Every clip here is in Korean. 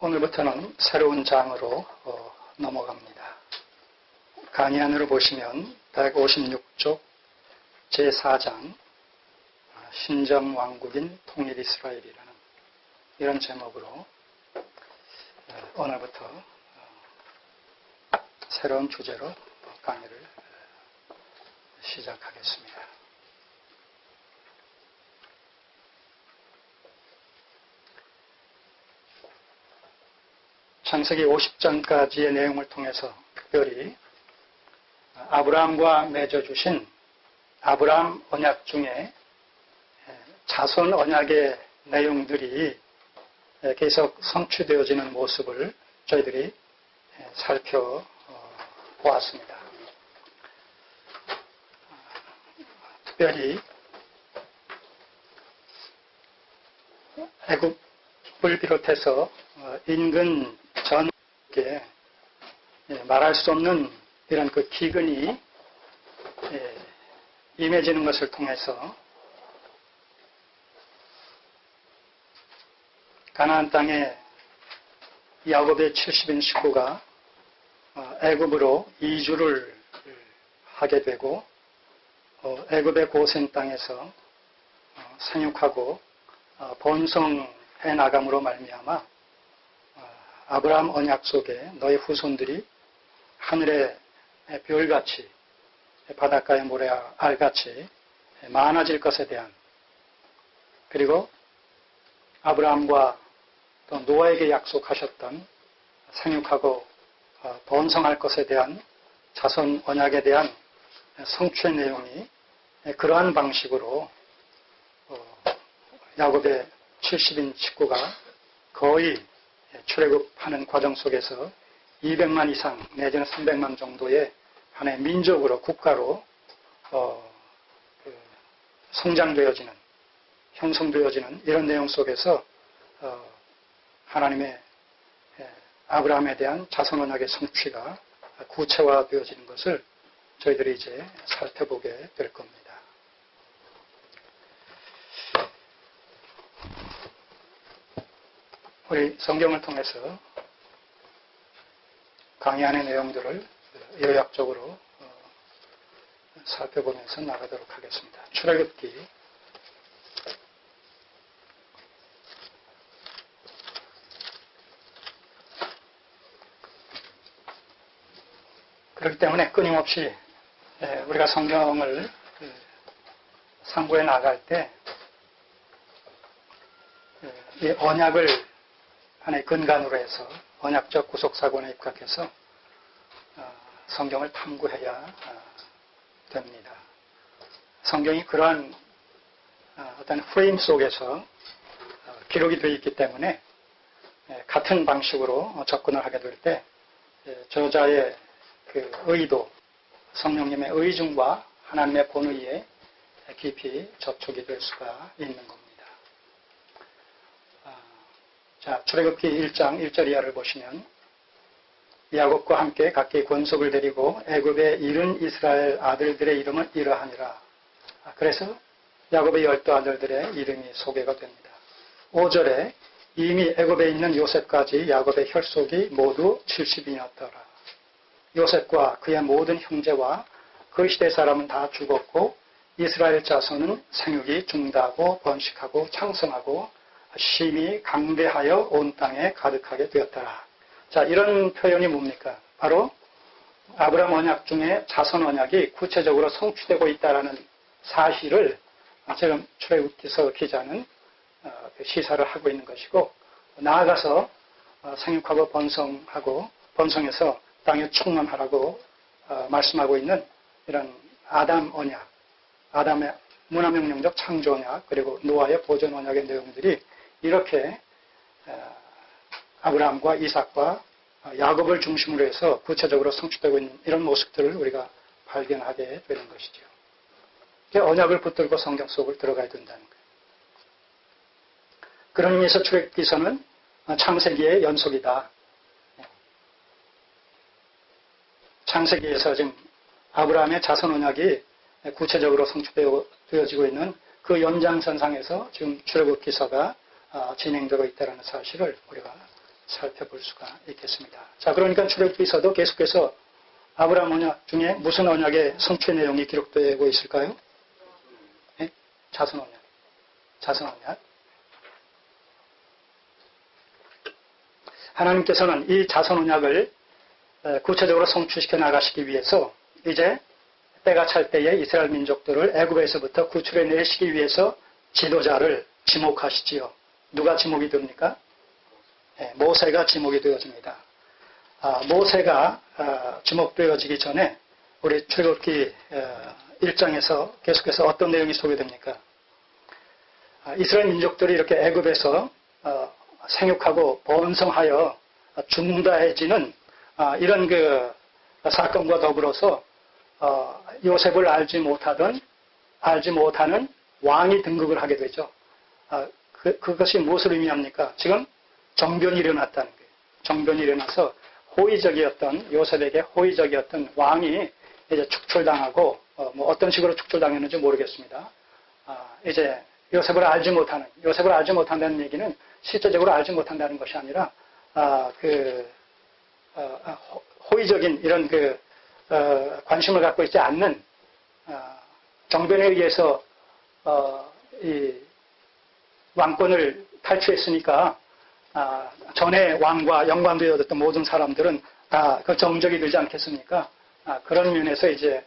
오늘부터는 새로운 장으로 넘어갑니다. 강의 안으로 보시면 156쪽 제4장 신정왕국인 통일 이스라엘이라는 이런 제목으로 오늘부터 새로운 주제로 강의를 시작하겠습니다. 창세기 50장까지의 내용을 통해서 특별히 아브라함과 맺어주신 아브라함 언약 중에 자손 언약의 내용들이 계속 성취되어지는 모습을 저희들이 살펴보았습니다. 특별히 애굽을 비롯해서 인근 전에 말할 수 없는 이런 그 기근이 임해지는 것을 통해서 가나안 땅에 야곱의 70인 식구가 애굽으로 이주를 하게 되고 애굽의 고센 땅에서 생육하고 번성해 나감으로 말미암아 아브라함 언약 속에 너의 후손들이 하늘의 별같이 바닷가의 모래알같이 많아질 것에 대한, 그리고 아브라함과 또 노아에게 약속하셨던 생육하고 번성할 것에 대한 자손 언약에 대한 성취의 내용이 그러한 방식으로 야곱의 70인 식구가 거의 출애굽하는 과정 속에서 200만 이상 내지는 300만 정도의 하나의 민족으로, 국가로 성장되어지는, 형성되어지는 이런 내용 속에서 하나님의 아브라함에 대한 자손 언약의 성취가 구체화되어지는 것을 저희들이 이제 살펴보게 될 겁니다. 우리 성경을 통해서 강의 안의 내용들을 요약적으로 살펴보면서 나가도록 하겠습니다. 출애굽기 '그렇기 때문에 끊임없이 우리가 성경을 상고해 나갈 때 이 언약을 하나의 근간으로 해서 언약적 구속사관에 입각해서 성경을 탐구해야 됩니다. 성경이 그러한 어떤 프레임 속에서 기록이 되어 있기 때문에 같은 방식으로 접근을 하게 될 때 저자의 그 의도, 성령님의 의중과 하나님의 본의에 깊이 접촉이 될 수가 있는 겁니다. 자, 출애굽기 1장 1절 이하를 보시면 야곱과 함께 각기 권속을 데리고 애굽에 이른 이스라엘 아들들의 이름은 이러하니라. 그래서 야곱의 12 아들들의 이름이 소개가 됩니다. 5절에 이미 애굽에 있는 요셉까지 야곱의 혈속이 모두 70이었더라. 요셉과 그의 모든 형제와 그 시대 사람은 다 죽었고 이스라엘 자손은 생육이 중다하고 번식하고 창성하고 심히 강대하여 온 땅에 가득하게 되었더라. 자, 이런 표현이 뭡니까? 바로 아브라함 언약 중에 자손 언약이 구체적으로 성취되고 있다는 사실을 지금 출애굽기서 기자는 시사를 하고 있는 것이고, 나아가서 생육하고 번성하고 번성해서 땅에 충만하라고 말씀하고 있는 이런 아담 언약, 아담의 문화명령적 창조 언약, 그리고 노아의 보존 언약의 내용들이 이렇게 아브라함과 이삭과 야곱을 중심으로 해서 구체적으로 성취되고 있는 이런 모습들을 우리가 발견하게 되는 것이죠. 언약을 붙들고 성경 속을 들어가야 된다는 거예요. 그런 의미에서 출애굽기서는 창세기의 연속이다. 창세기에서 지금 아브라함의 자손 언약이 구체적으로 성취되어지고 있는 그 연장선상에서 지금 출애굽기서가 진행되고 있다는 사실을 우리가 살펴볼 수가 있겠습니다. 자, 그러니까 출애굽기서도 계속해서 아브라함 언약 중에 무슨 언약의 성취 내용이 기록되고 있을까요? 네? 자손 언약. 자손 언약. 하나님께서는 이 자손 언약을 구체적으로 성취시켜 나가시기 위해서 이제 때가 찰 때에 이스라엘 민족들을 애굽에서부터 구출해 내시기 위해서 지도자를 지목하시지요. 누가 지목이 됩니까? 네, 모세가 지목이 되어집니다. 모세가 지목되어지기 전에 우리 출애굽기 1장에서 계속해서 어떤 내용이 소개됩니까? 이스라엘 민족들이 이렇게 애굽에서 생육하고 번성하여 중다해지는 이런 그 사건과 더불어서 요셉을 알지 못하는 왕이 등극을 하게 되죠. 그것이 무엇을 의미합니까? 지금 정변이 일어났다는 거예요. 정변이 일어나서 요셉에게 호의적이었던 왕이 이제 축출당하고 뭐 어떤 식으로 축출당했는지 모르겠습니다. 이제 요셉을 알지 못한다는 얘기는 실제적으로 알지 못한다는 것이 아니라 호의적인 이런 관심을 갖고 있지 않는 정변에 의해서 이 왕권을 탈취했으니까 전에 왕과 연관되어졌던 모든 사람들은 다 그 정적이 되지 않겠습니까? 그런 면에서 이제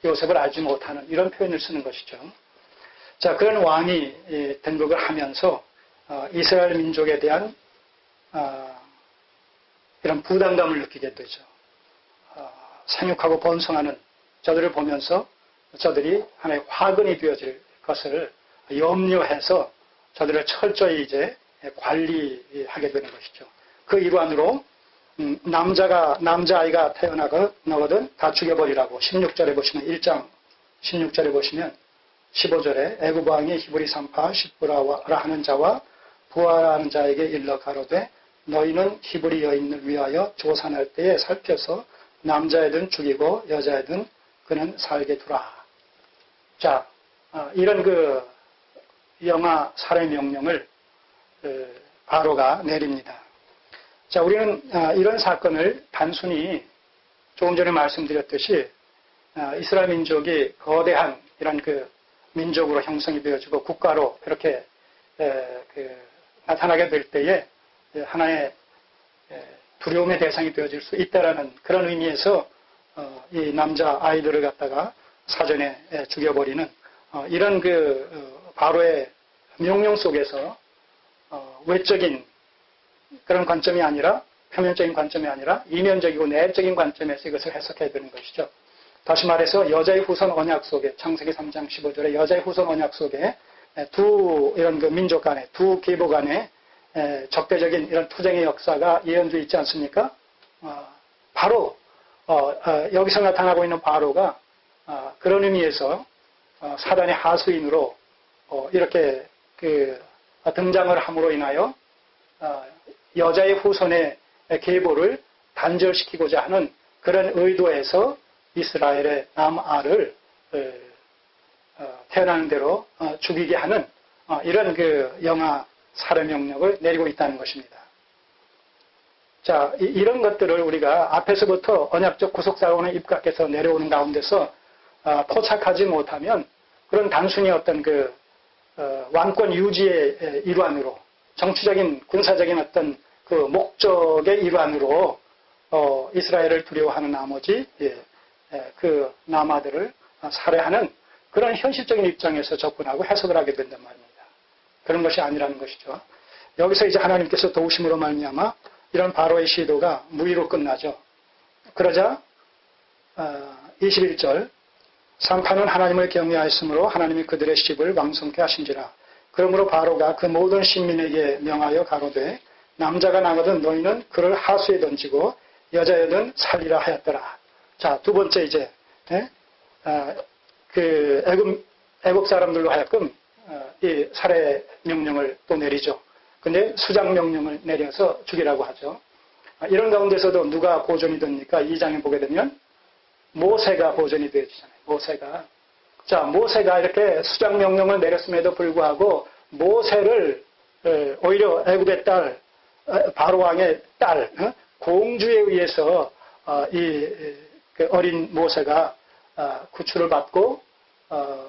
요셉을 알지 못하는 이런 표현을 쓰는 것이죠. 자, 그런 왕이 등극을 하면서 이스라엘 민족에 대한 이런 부담감을 느끼게 되죠. 생육하고 번성하는 저들을 보면서 저들이 하나의 화근이 되어질 것을 염려해서 저들을 철저히 이제 관리하게 되는 것이죠. 그 일환으로 남자아이가 태어나거든 다 죽여버리라고 16절에 보시면 1장 16절에 보시면 15절에 애굽 왕이 히브리 산파 십부라라 하는 자와 부하라는 자에게 일러 가로되 너희는 히브리 여인을 위하여 조산할 때에 살펴서 남자애든 죽이고 여자애든 그는 살게 두라. 자, 이런 그 영아 살해 명령을 바로가 내립니다. 자, 우리는 이런 사건을 단순히 조금 전에 말씀드렸듯이 이스라엘 민족이 거대한 이런 그 민족으로 형성이 되어지고 국가로 그렇게 나타나게 될 때에 하나의 두려움의 대상이 되어질 수 있다라는 그런 의미에서 이 남자 아이들을 갖다가 사전에 죽여버리는 이런 그 바로의 명령 속에서 외적인 그런 관점이 아니라 표면적인 관점이 아니라 이면적이고 내적인 관점에서 이것을 해석해야 되는 것이죠. 다시 말해서 여자의 후손 언약 속에 창세기 3장 15절에 여자의 후손 언약 속에 두 이런 그 민족 간에 두 계보 간에 적대적인 이런 투쟁의 역사가 예언되어 있지 않습니까? 바로 여기서 나타나고 있는 바로가 그런 의미에서 사단의 하수인으로 이렇게 그 등장을 함으로 인하여 여자의 후손의 계보를 단절시키고자 하는 그런 의도에서 이스라엘의 남아를 태어나는 대로 죽이게 하는 이런 그 영아 살해 명령을 내리고 있다는 것입니다. 자, 이런 것들을 우리가 앞에서부터 언약적 구속사건에 입각해서 내려오는 가운데서 포착하지 못하면 그런 단순히 어떤 그 왕권 유지의 일환으로 정치적인 군사적인 어떤 그 목적의 일환으로 이스라엘을 두려워하는 나머지 그 남아들을 살해하는 그런 현실적인 입장에서 접근하고 해석을 하게 된단 말입니다. 그런 것이 아니라는 것이죠. 여기서 이제 하나님께서 도우심으로 말미암아 이런 바로의 시도가 무의로 끝나죠. 그러자 21절 산파는 하나님을 경외하였으므로 하나님이 그들의 씨를 왕성케 하신지라. 그러므로 바로가 그 모든 신민에게 명하여 가로되 남자가 나거든 너희는 그를 하수에 던지고 여자여든 살리라 하였더라. 자, 두 번째 이제 그 애굽 사람들로 하여금 이 살해 명령을 또 내리죠. 근데 수장 명령을 내려서 죽이라고 하죠. 이런 가운데서도 누가 보존이 됩니까? 2장에 보게 되면 모세가 보존이 되어지잖아요. 모세가 이렇게 수장 명령을 내렸음에도 불구하고 모세를 오히려 애굽의 딸 바로 왕의 딸 공주에 의해서 그 어린 모세가 구출을 받고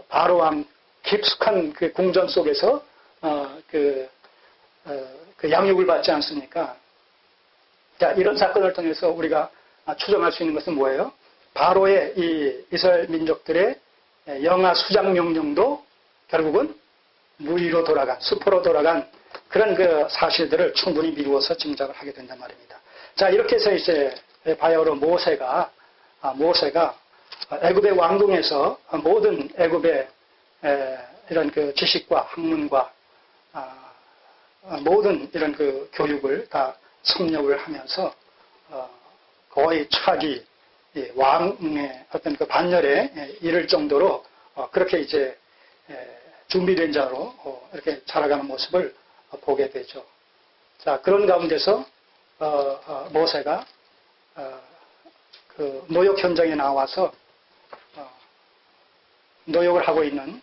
바로 왕 깊숙한 그 궁전 속에서 그 양육을 받지 않습니까? 자, 이런 사건을 통해서 우리가 추정할 수 있는 것은 뭐예요? 바로의 이 이스라엘 민족들의 영아 수장 명령도 결국은 무위로 돌아간, 수포로 돌아간 그런 그 사실들을 충분히 미루어서 짐작을 하게 된단 말입니다. 자, 이렇게 해서 이제 바야흐로 모세가 애굽의 왕궁에서 모든 애굽의 이런 그 지식과 학문과 모든 이런 그 교육을 다 섭렵을 하면서 거의 차기 왕의 어떤 그 반열에 이를 정도로 그렇게 이제 준비된 자로 이렇게 자라가는 모습을 보게 되죠. 자, 그런 가운데서 모세가 그 노역 현장에 나와서 노역을 하고 있는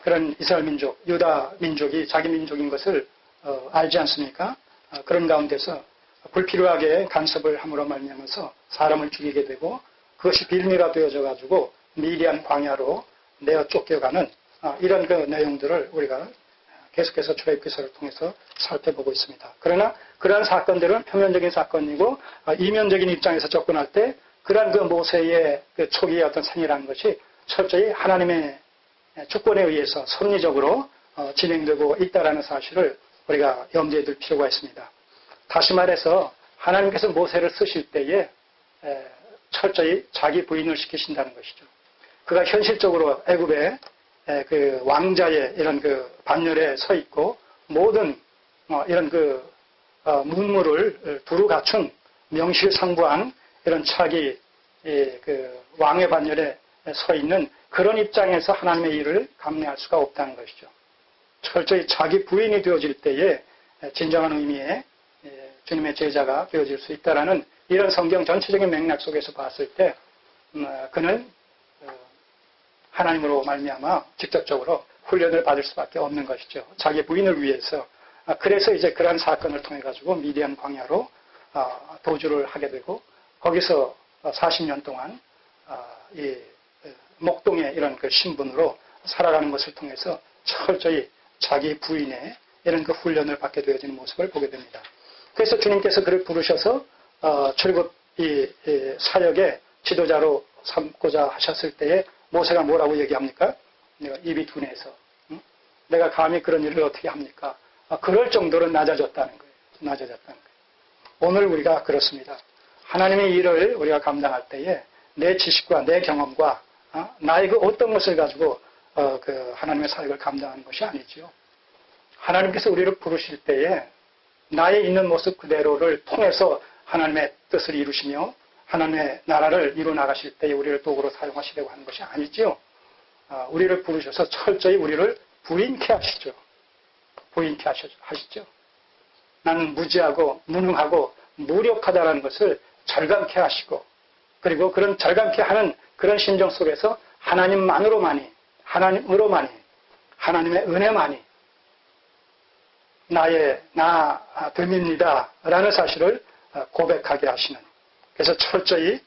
그런 이스라엘 민족, 유다 민족이 자기 민족인 것을 알지 않습니까? 그런 가운데서 불필요하게 간섭을 함으로 말미암아서 사람을 죽이게 되고 그것이 빌미가 되어져 가지고 미디안 광야로 내어 쫓겨가는 이런 그 내용들을 우리가 계속해서 출애굽기서를 통해서 살펴보고 있습니다. 그러나 그러한 사건들은 표면적인 사건이고 이면적인 입장에서 접근할 때 그러한 그 모세의 그 초기의 어떤 생애라는 것이 철저히 하나님의 주권에 의해서 섭리적으로 진행되고 있다는 사실을 우리가 염두에 둘 필요가 있습니다. 다시 말해서 하나님께서 모세를 쓰실 때에 철저히 자기 부인을 시키신다는 것이죠. 그가 현실적으로 애굽의 그 왕자의 이런 그 반열에 서 있고 모든 이런 그 문물을 두루 갖춘 명실상부한 이런 차기 그 왕의 반열에 서 있는 그런 입장에서 하나님의 일을 감내할 수가 없다는 것이죠. 철저히 자기 부인이 되어질 때에 진정한 의미의 주님의 제자가 되어질 수 있다라는 이런 성경 전체적인 맥락 속에서 봤을 때 그는 하나님으로 말미암아 직접적으로 훈련을 받을 수밖에 없는 것이죠. 자기 부인을 위해서. 그래서 이제 그러한 사건을 통해 가지고 미디안 광야로 도주를 하게 되고 거기서 40년 동안 이 목동의 이런 그 신분으로 살아가는 것을 통해서 철저히 자기 부인의 이런 그 훈련을 받게 되어지는 모습을 보게 됩니다. 그래서 주님께서 그를 부르셔서 출애굽 이 사역의 지도자로 삼고자 하셨을 때에 모세가 뭐라고 얘기합니까? 내가 입이 둔해서 내가 감히 그런 일을 어떻게 합니까? 그럴 정도로 낮아졌다는 거예요. 낮아졌다는 거예요. 오늘 우리가 그렇습니다. 하나님의 일을 우리가 감당할 때에 내 지식과 내 경험과 나의 그 어떤 것을 가지고 그 하나님의 사역을 감당하는 것이 아니죠. 하나님께서 우리를 부르실 때에 나의 있는 모습 그대로를 통해서 하나님의 뜻을 이루시며 하나님의 나라를 이루 나가실 때에 우리를 도구로 사용하시려고 하는 것이 아니지요. 우리를 부르셔서 철저히 우리를 부인케 하시죠. 부인케 하시죠. 나는 무지하고 무능하고 무력하다는 것을 절감케 하시고 그리고 그런 절감케 하는 그런 심정 속에서 하나님으로만이 하나님의 은혜만이 나 됨입니다 라는 사실을 고백하게 하시는 그래서 철저히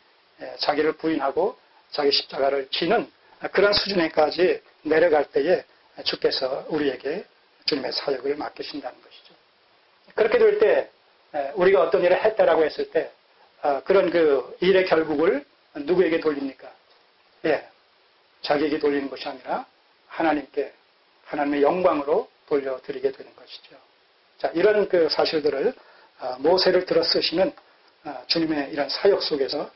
자기를 부인하고 자기 십자가를 지는 그런 수준에까지 내려갈 때에 주께서 우리에게 주님의 사역을 맡기신다는 것이죠. 그렇게 될 때 우리가 어떤 일을 했다라고 했을 때 그런 그 일의 결국을 누구에게 돌립니까? 자기에게 돌리는 것이 아니라 하나님께 하나님의 영광으로 돌려드리게 되는 것이죠. 자, 이런 그 사실들을 모세를 들어 쓰시는 주님의 이런 사역 속에서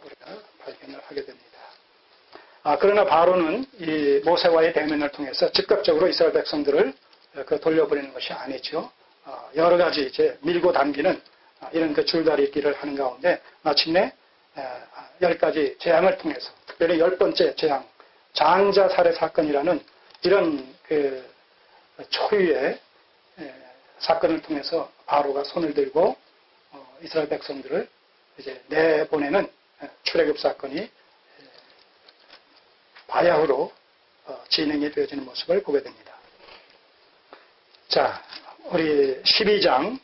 우리가 발견을 하게 됩니다. 그러나 바로는 이 모세와의 대면을 통해서 즉각적으로 이스라엘 백성들을 돌려보내는 것이 아니죠. 여러 가지 이제 밀고 당기는 이런 그 줄다리기를 하는 가운데 마침내 10가지 재앙을 통해서 특별히 10번째 재앙, 장자 살해 사건이라는 이런 그 초유의 사건을 통해서 바로가 손을 들고 이스라엘 백성들을 이제 내보내는 출애굽 사건이 바야흐로 진행이 되어지는 모습을 보게 됩니다. 자, 우리 12장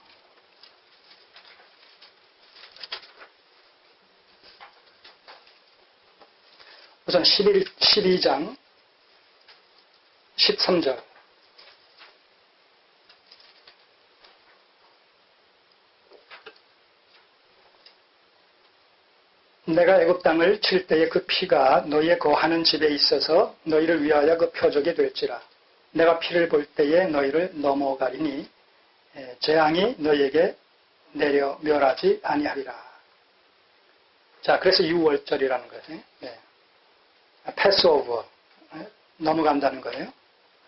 우선 12장 13절. 내가 애굽 땅을 칠 때에 그 피가 너희의 거하는 집에 있어서 너희를 위하여 그 표적이 될지라. 내가 피를 볼 때에 너희를 넘어가리니 재앙이 너희에게 내려 멸하지 아니하리라. 자, 그래서 6월절이라는 거예요. 네. 패스오버, 넘어간다는 거예요.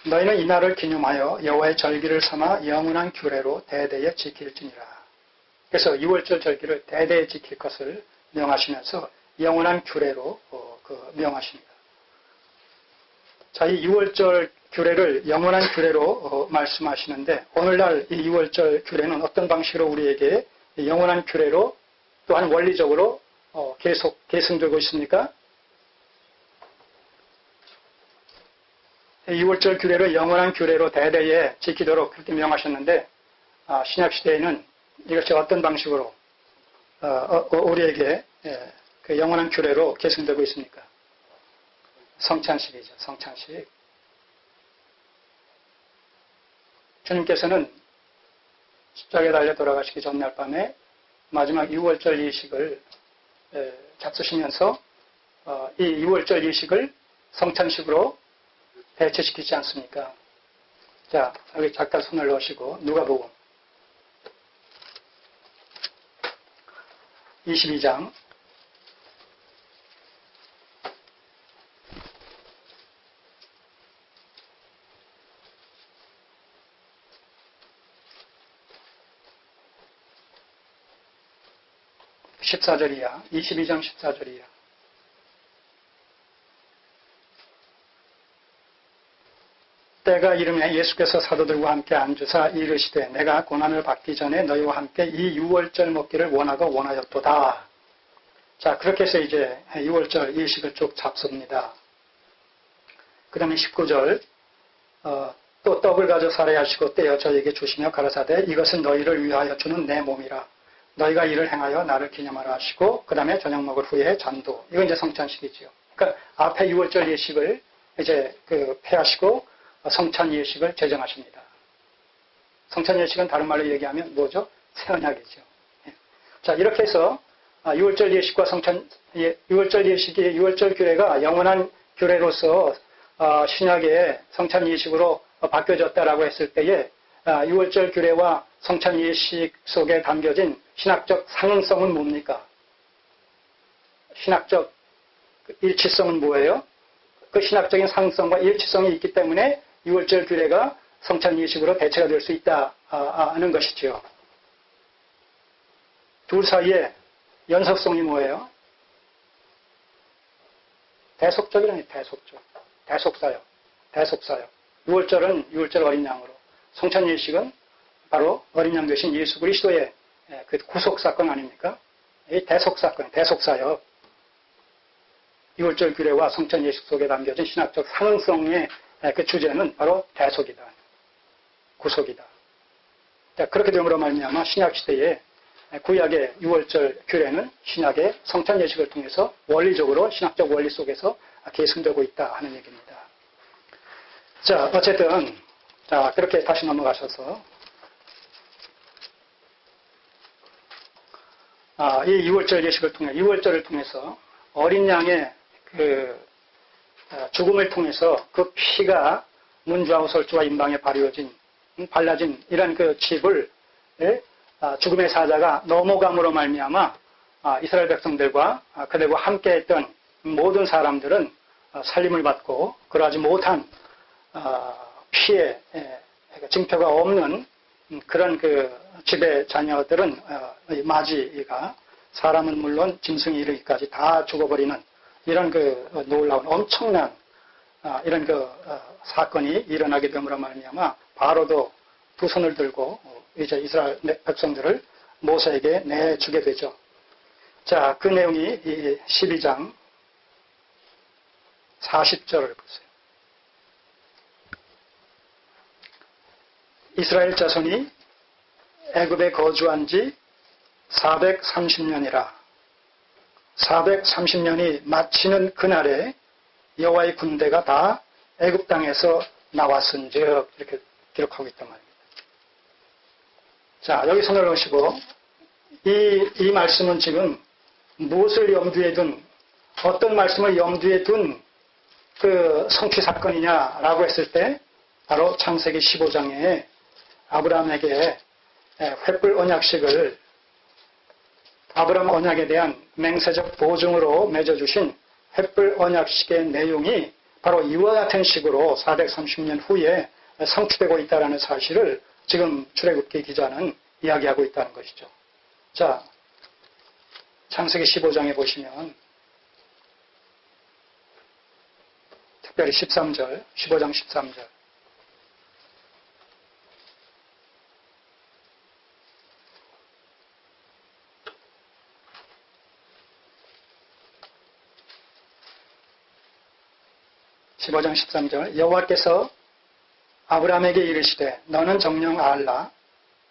너희는 이날을 기념하여 여호와의 절기를 삼아 영원한 규례로 대대에 지킬지니라. 그래서 6월절 절기를 대대에 지킬 것을 명하시면서 영원한 규례로 명하십니다. 자, 이 6월절 규례를 영원한 규례로 말씀하시는데 오늘날 이 6월절 규례는 어떤 방식으로 우리에게 영원한 규례로 또한 원리적으로 계속 계승되고 있습니까? 6월절 규례를 영원한 규례로 대대에 지키도록 그렇게 명하셨는데 신약시대에는 이것이 어떤 방식으로 우리에게 그 영원한 규례로 계승되고 있습니까? 성찬식이죠. 성찬식. 주님께서는 십자가에 달려 돌아가시기 전날 밤에 마지막 6월절 예식을 잡수시면서 이 6월절 예식을 성찬식으로 대체시키지 않습니까? 자, 여기 잠깐 손을 넣으시고 누가복음 22장 14절이야. 22장 14절이야. 때가 이르매 예수께서 사도들과 함께 앉으사 이르시되 내가 고난을 받기 전에 너희와 함께 이 6월절 먹기를 원하고 원하였도다. 자, 그렇게 해서 이제 6월절 예식을 쭉 잡습니다. 그 다음에 19절 또 떡을 가져 살해하시고 떼어 저에게 주시며 가라사대 이것은 너희를 위하여 주는 내 몸이라. 너희가 이를 행하여 나를 기념하라 하시고 그 다음에 저녁 먹을 후에 잔도. 이건 이제 성찬식이지요. 그러니까 앞에 6월절 예식을 이제 폐하시고 성찬 예식을 제정하십니다. 성찬 예식은 다른 말로 얘기하면 뭐죠? 새 언약이죠. 자, 이렇게 해서 6월절 예식과 6월절 예식이 6월절 규례가 영원한 규례로서 신약의 성찬 예식으로 바뀌어졌다라고 했을 때에 6월절 규례와 성찬 예식 속에 담겨진 신학적 상응성은 뭡니까? 신학적 일치성은 뭐예요? 그 신학적인 상응성과 일치성이 있기 때문에 6월절 규례가 성찬 예식으로 대체가 될 수 있다 하는 것이지요. 둘 사이에 연속성이 뭐예요? 대속적이라니 대속적. 대속사역. 대속사역. 6월절은 6월절 어린 양으로, 성찬 예식은 바로 어린 양 되신 예수 그리스도의 그 구속사건 아닙니까? 이 대속사건, 대속사역. 6월절 규례와 성찬 예식 속에 담겨진 신학적 상응성의 그 주제는 바로 대속이다. 구속이다. 자, 그렇게 됨으로 말미암아 신약시대에 구약의 6월절 규례는 신약의 성찬 예식을 통해서 원리적으로 신학적 원리 속에서 계승되고 있다 하는 얘기입니다. 자, 어쨌든 자, 그렇게 다시 넘어가셔서 이 6월절 예식을 통해 6월절을 통해서 어린 양의 그 죽음을 통해서 그 피가 문주하고 설주와 임방에 발라진 이런 그 집을 죽음의 사자가 넘어감으로 말미암아 이스라엘 백성들과 그들과 함께했던 모든 사람들은 살림을 받고 그러하지 못한 피해 징표가 없는 그런 그 집의 자녀들은 마지가 사람은 물론 짐승이 이르기까지 다 죽어버리는 이런 그 놀라운 엄청난 이런 그 사건이 일어나게 됨으로 말미암아 바로도 두 손을 들고 이제 이스라엘 백성들을 모세에게 내주게 되죠. 자, 그 내용이 이 12장 40절을 보세요. 이스라엘 자손이 애굽에 거주한 지 430년이라 430년이 마치는 그날에 여호와의 군대가 다 애굽 땅에서 나왔은즉 이렇게 기록하고 있단 말입니다. 자, 여기 손을 놓으시고 이 말씀은 지금 무엇을 염두에 둔, 어떤 말씀을 염두에 둔 그 성취 사건이냐라고 했을 때 바로 창세기 15장에 아브라함에게 횃불 언약식을 아브라함 언약에 대한 맹세적 보증으로 맺어주신 횃불 언약식의 내용이 바로 이와 같은 식으로 430년 후에 성취되고 있다는 사실을 지금 출애굽기 기자는 이야기하고 있다는 것이죠. 자, 창세기 15장에 보시면 특별히 13절, 15장 13절. (15장 13절) 여호와께서 아브라함에게 이르시되 너는 정녕 알라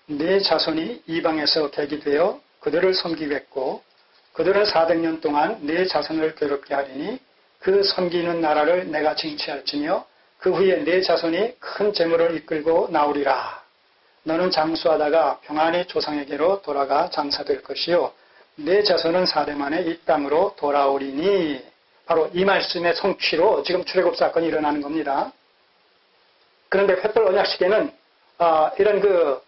네 자손이 이방에서 계기되어 그들을 섬기겠고 그들은 400년 동안 네 자손을 괴롭게 하리니 그 섬기는 나라를 내가 징치할지며 그 후에 네 자손이 큰 재물을 이끌고 나오리라. 너는 장수하다가 평안히 조상에게로 돌아가 장사될 것이요 네 자손은 4대 만에 이 땅으로 돌아오리니. 바로 이 말씀의 성취로 지금 출애굽 사건이 일어나는 겁니다. 그런데 횃불 언약식에는 이런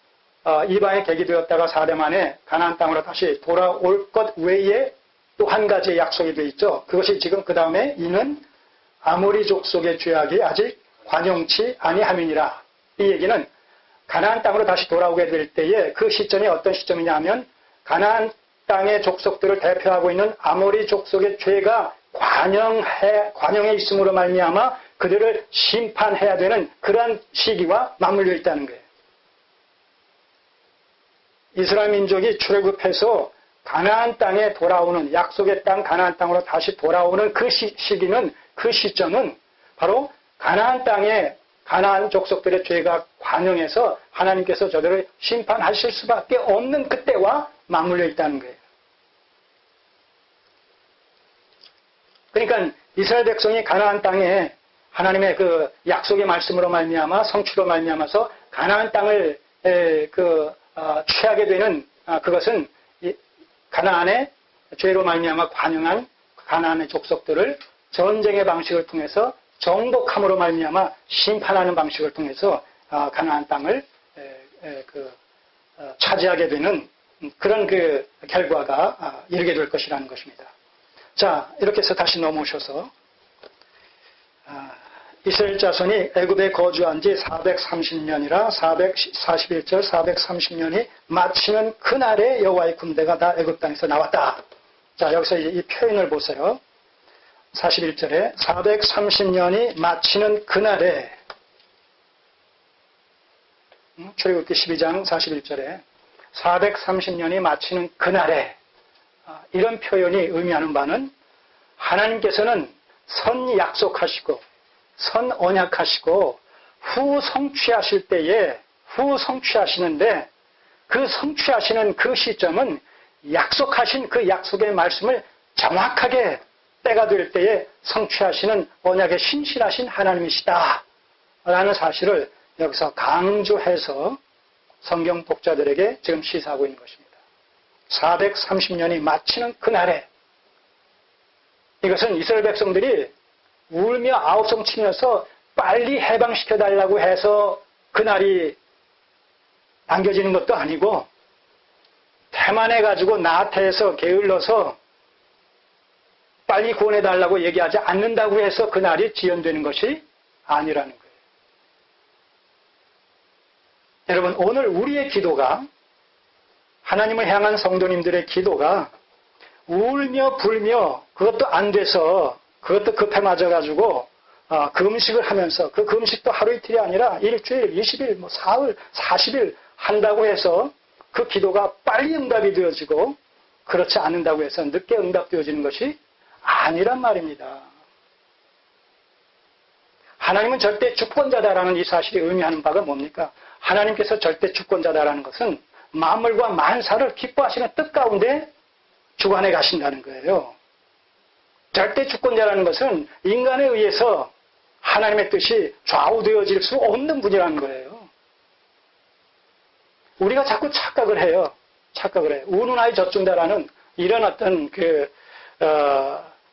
이방에 계기되었다가 4대 만에 가나안 땅으로 다시 돌아올 것 외에 또 한 가지의 약속이 되어 있죠. 그것이 지금 그 다음에 이는 아모리 족속의 죄악이 아직 관용치 아니함이니라. 이 얘기는 가나안 땅으로 다시 돌아오게 될 때에 그 시점이 어떤 시점이냐 하면 가나안 땅의 족속들을 대표하고 있는 아모리 족속의 죄가 관영에 있음으로 말미암아 그들을 심판해야 되는 그러한 시기와 맞물려 있다는 거예요. 이스라엘 민족이 출애굽해서 가나안 땅에 돌아오는 약속의 땅 가나안 땅으로 다시 돌아오는 그 시기는 그 시점은 바로 가나안 땅에 가나안 족속들의 죄가 관영해서 하나님께서 저들을 심판하실 수밖에 없는 그때와 맞물려 있다는 거예요. 그러니까 이스라엘 백성이 가나안 땅에 하나님의 그 약속의 말씀으로 말미암아 성취로 말미암아서 가나안 땅을 취하게 되는 그것은 가나안의 죄로 말미암아 관영한 가나안의 족속들을 전쟁의 방식을 통해서 정복함으로 말미암아 심판하는 방식을 통해서 가나안 땅을 차지하게 되는 그런 그 결과가 이르게 될 것이라는 것입니다. 자, 이렇게 해서 다시 넘어오셔서 이스라엘 자손이 애굽에 거주한 지 430년이라 441절 430년이 마치는 그날에 여호와의 군대가 다 애굽 땅에서 나왔다. 자, 여기서 이 표현을 보세요. 41절에 430년이 마치는 그날에 출애굽기 12장 41절에 430년이 마치는 그날에 이런 표현이 의미하는 바는 하나님께서는 선 약속하시고 선 언약하시고 후 성취하실 때에 후 성취하시는데 그 성취하시는 그 시점은 약속하신 그 약속의 말씀을 정확하게 때가 될 때에 성취하시는 언약에 신실하신 하나님이시다 라는 사실을 여기서 강조해서 성경 독자들에게 지금 시사하고 있는 것입니다. 430년이 마치는 그날에 이것은 이스라엘 백성들이 울며 아우성 치면서 빨리 해방시켜달라고 해서 그날이 안겨지는 것도 아니고 태만해가지고 나태해서 게을러서 빨리 구원해달라고 얘기하지 않는다고 해서 그날이 지연되는 것이 아니라는 거예요. 여러분, 오늘 우리의 기도가 하나님을 향한 성도님들의 기도가 울며 불며 그것도 안 돼서 그것도 급해 맞아가지고 금식을 하면서 그 금식도 하루 이틀이 아니라 일주일, 20일, 사흘, 40일 한다고 해서 그 기도가 빨리 응답이 되어지고 그렇지 않는다고 해서 늦게 응답되어지는 것이 아니란 말입니다. 하나님은 절대 주권자다라는 이 사실이 의미하는 바가 뭡니까? 하나님께서 절대 주권자다라는 것은 만물과 만사를 기뻐하시는 뜻 가운데 주관해 가신다는 거예요. 절대 주권자라는 것은 인간에 의해서 하나님의 뜻이 좌우되어질 수 없는 분이라는 거예요. 우리가 자꾸 착각을 해요. 운운하에 젖준다라는 이런 어떤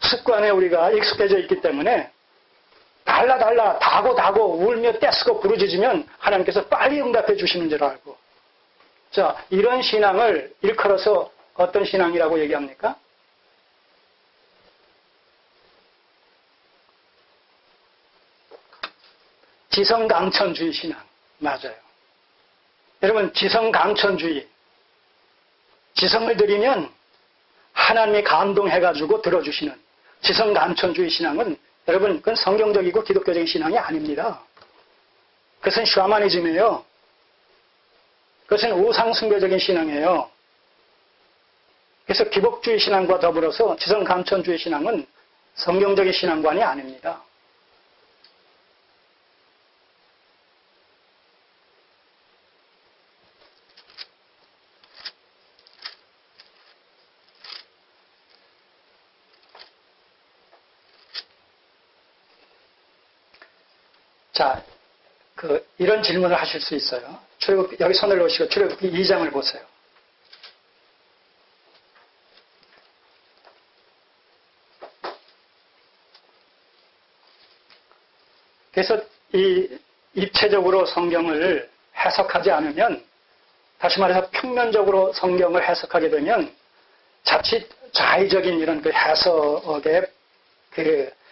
습관에 우리가 익숙해져 있기 때문에 달라 다고 울며 떼쓰고 부르짖으면 하나님께서 빨리 응답해 주시는 줄 알고. 자, 이런 신앙을 일컬어서 어떤 신앙이라고 얘기합니까? 지성강천주의 신앙. 맞아요. 여러분, 지성강천주의. 지성을 드리면 하나님이 감동해가지고 들어주시는 지성강천주의 신앙은 여러분, 그건 성경적이고 기독교적인 신앙이 아닙니다. 그것은 샤머니즘이에요. 그것은 우상숭배적인 신앙이에요. 그래서 기복주의 신앙과 더불어서 지성강천주의 신앙은 성경적인 신앙관이 아닙니다. 자, 이런 질문을 하실 수 있어요. 출애굽기, 여기 손을 놓으시고 출애굽기 2장을 보세요. 그래서 이 입체적으로 성경을 해석하지 않으면, 다시 말해서 평면적으로 성경을 해석하게 되면 자칫 자의적인 이런 해석의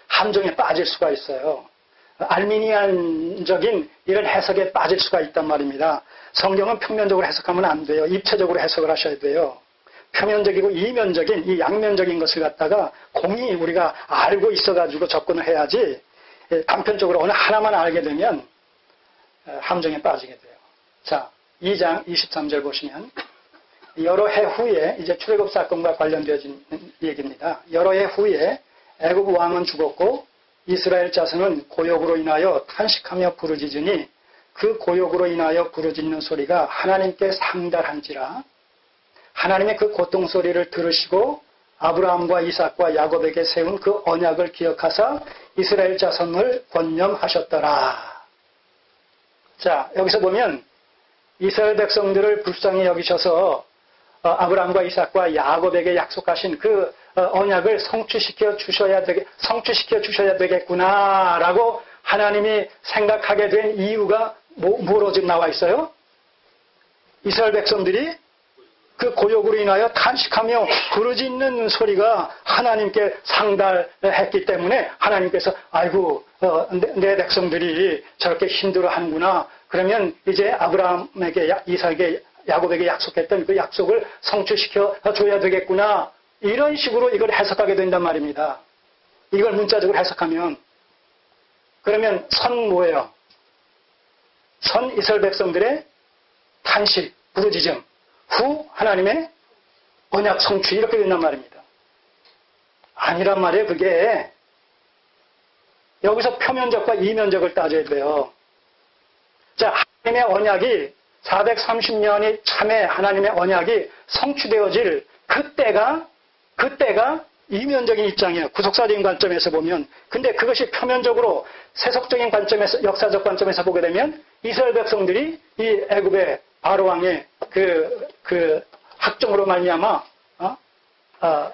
함정에 빠질 수가 있어요. 알미니안적인 이런 해석에 빠질 수가 있단 말입니다. 성경은 평면적으로 해석하면 안 돼요. 입체적으로 해석을 하셔야 돼요. 표면적이고 이면적인, 이 양면적인 것을 갖다가 공히 우리가 알고 있어가지고 접근을 해야지, 단편적으로 어느 하나만 알게 되면 함정에 빠지게 돼요. 자, 2장 23절 보시면, 여러 해 후에, 이제 출애굽 사건과 관련되어진 얘기입니다. 여러 해 후에 애굽 왕은 죽었고 이스라엘 자손은 고욕으로 인하여 탄식하며 부르짖으니 그 고욕으로 인하여 부르짖는 소리가 하나님께 상달한지라. 하나님의 그 고통 소리를 들으시고 아브라함과 이삭과 야곱에게 세운 그 언약을 기억하사 이스라엘 자손을 권념하셨더라. 자, 여기서 보면 이스라엘 백성들을 불쌍히 여기셔서 아브라함과 이삭과 야곱에게 약속하신 그 언약을 성취시켜 주셔야 되겠구나라고 하나님이 생각하게 된 이유가 뭐로 지금 나와 있어요? 이스라엘 백성들이 그 고욕으로 인하여 탄식하며 부르짖는 소리가 하나님께 상달했기 때문에 하나님께서 아이고 내 백성들이 저렇게 힘들어하는구나. 그러면 이제 아브라함에게 이삭에게 야곱에게 약속했던 그 약속을 성취시켜 줘야 되겠구나. 이런 식으로 이걸 해석하게 된단 말입니다. 이걸 문자적으로 해석하면. 그러면 선 뭐예요? 선 이스라엘 백성들의 탄식, 부르짖음. 후 하나님의 언약 성취 이렇게 된단 말입니다. 아니란 말이에요. 그게 여기서 표면적과 이면적을 따져야 돼요. 자, 하나님의 언약이 430년이 참에 하나님의 언약이 성취되어질 그때가 이면적인 입장이에요. 구속사적인 관점에서 보면. 근데 그것이 표면적으로 세속적인 관점에서, 역사적 관점에서 보게 되면 이스라엘 백성들이 이 애굽의 바로왕의 그 학종으로 말미암아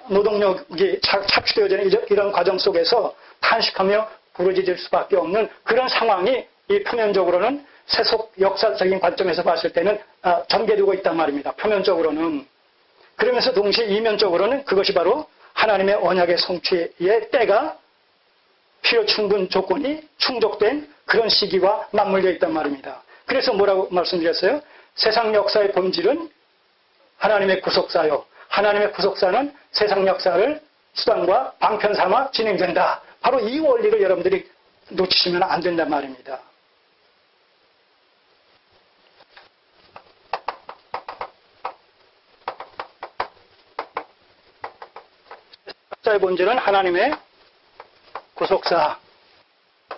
노동력이 착취되어지는 이런 과정 속에서 탄식하며 부르짖을 수밖에 없는 그런 상황이 이 표면적으로는 세속 역사적인 관점에서 봤을 때는 전개되고 있단 말입니다. 표면적으로는. 그러면서 동시에 이면적으로는 그것이 바로 하나님의 언약의 성취의 때가 필요 충분 조건이 충족된 그런 시기와 맞물려 있단 말입니다. 그래서 뭐라고 말씀드렸어요? 세상 역사의 본질은 하나님의 구속사요. 하나님의 구속사는 세상 역사를 수단과 방편 삼아 진행된다. 바로 이 원리를 여러분들이 놓치시면 안 된단 말입니다. 역사의 본질은 하나님의 구속사.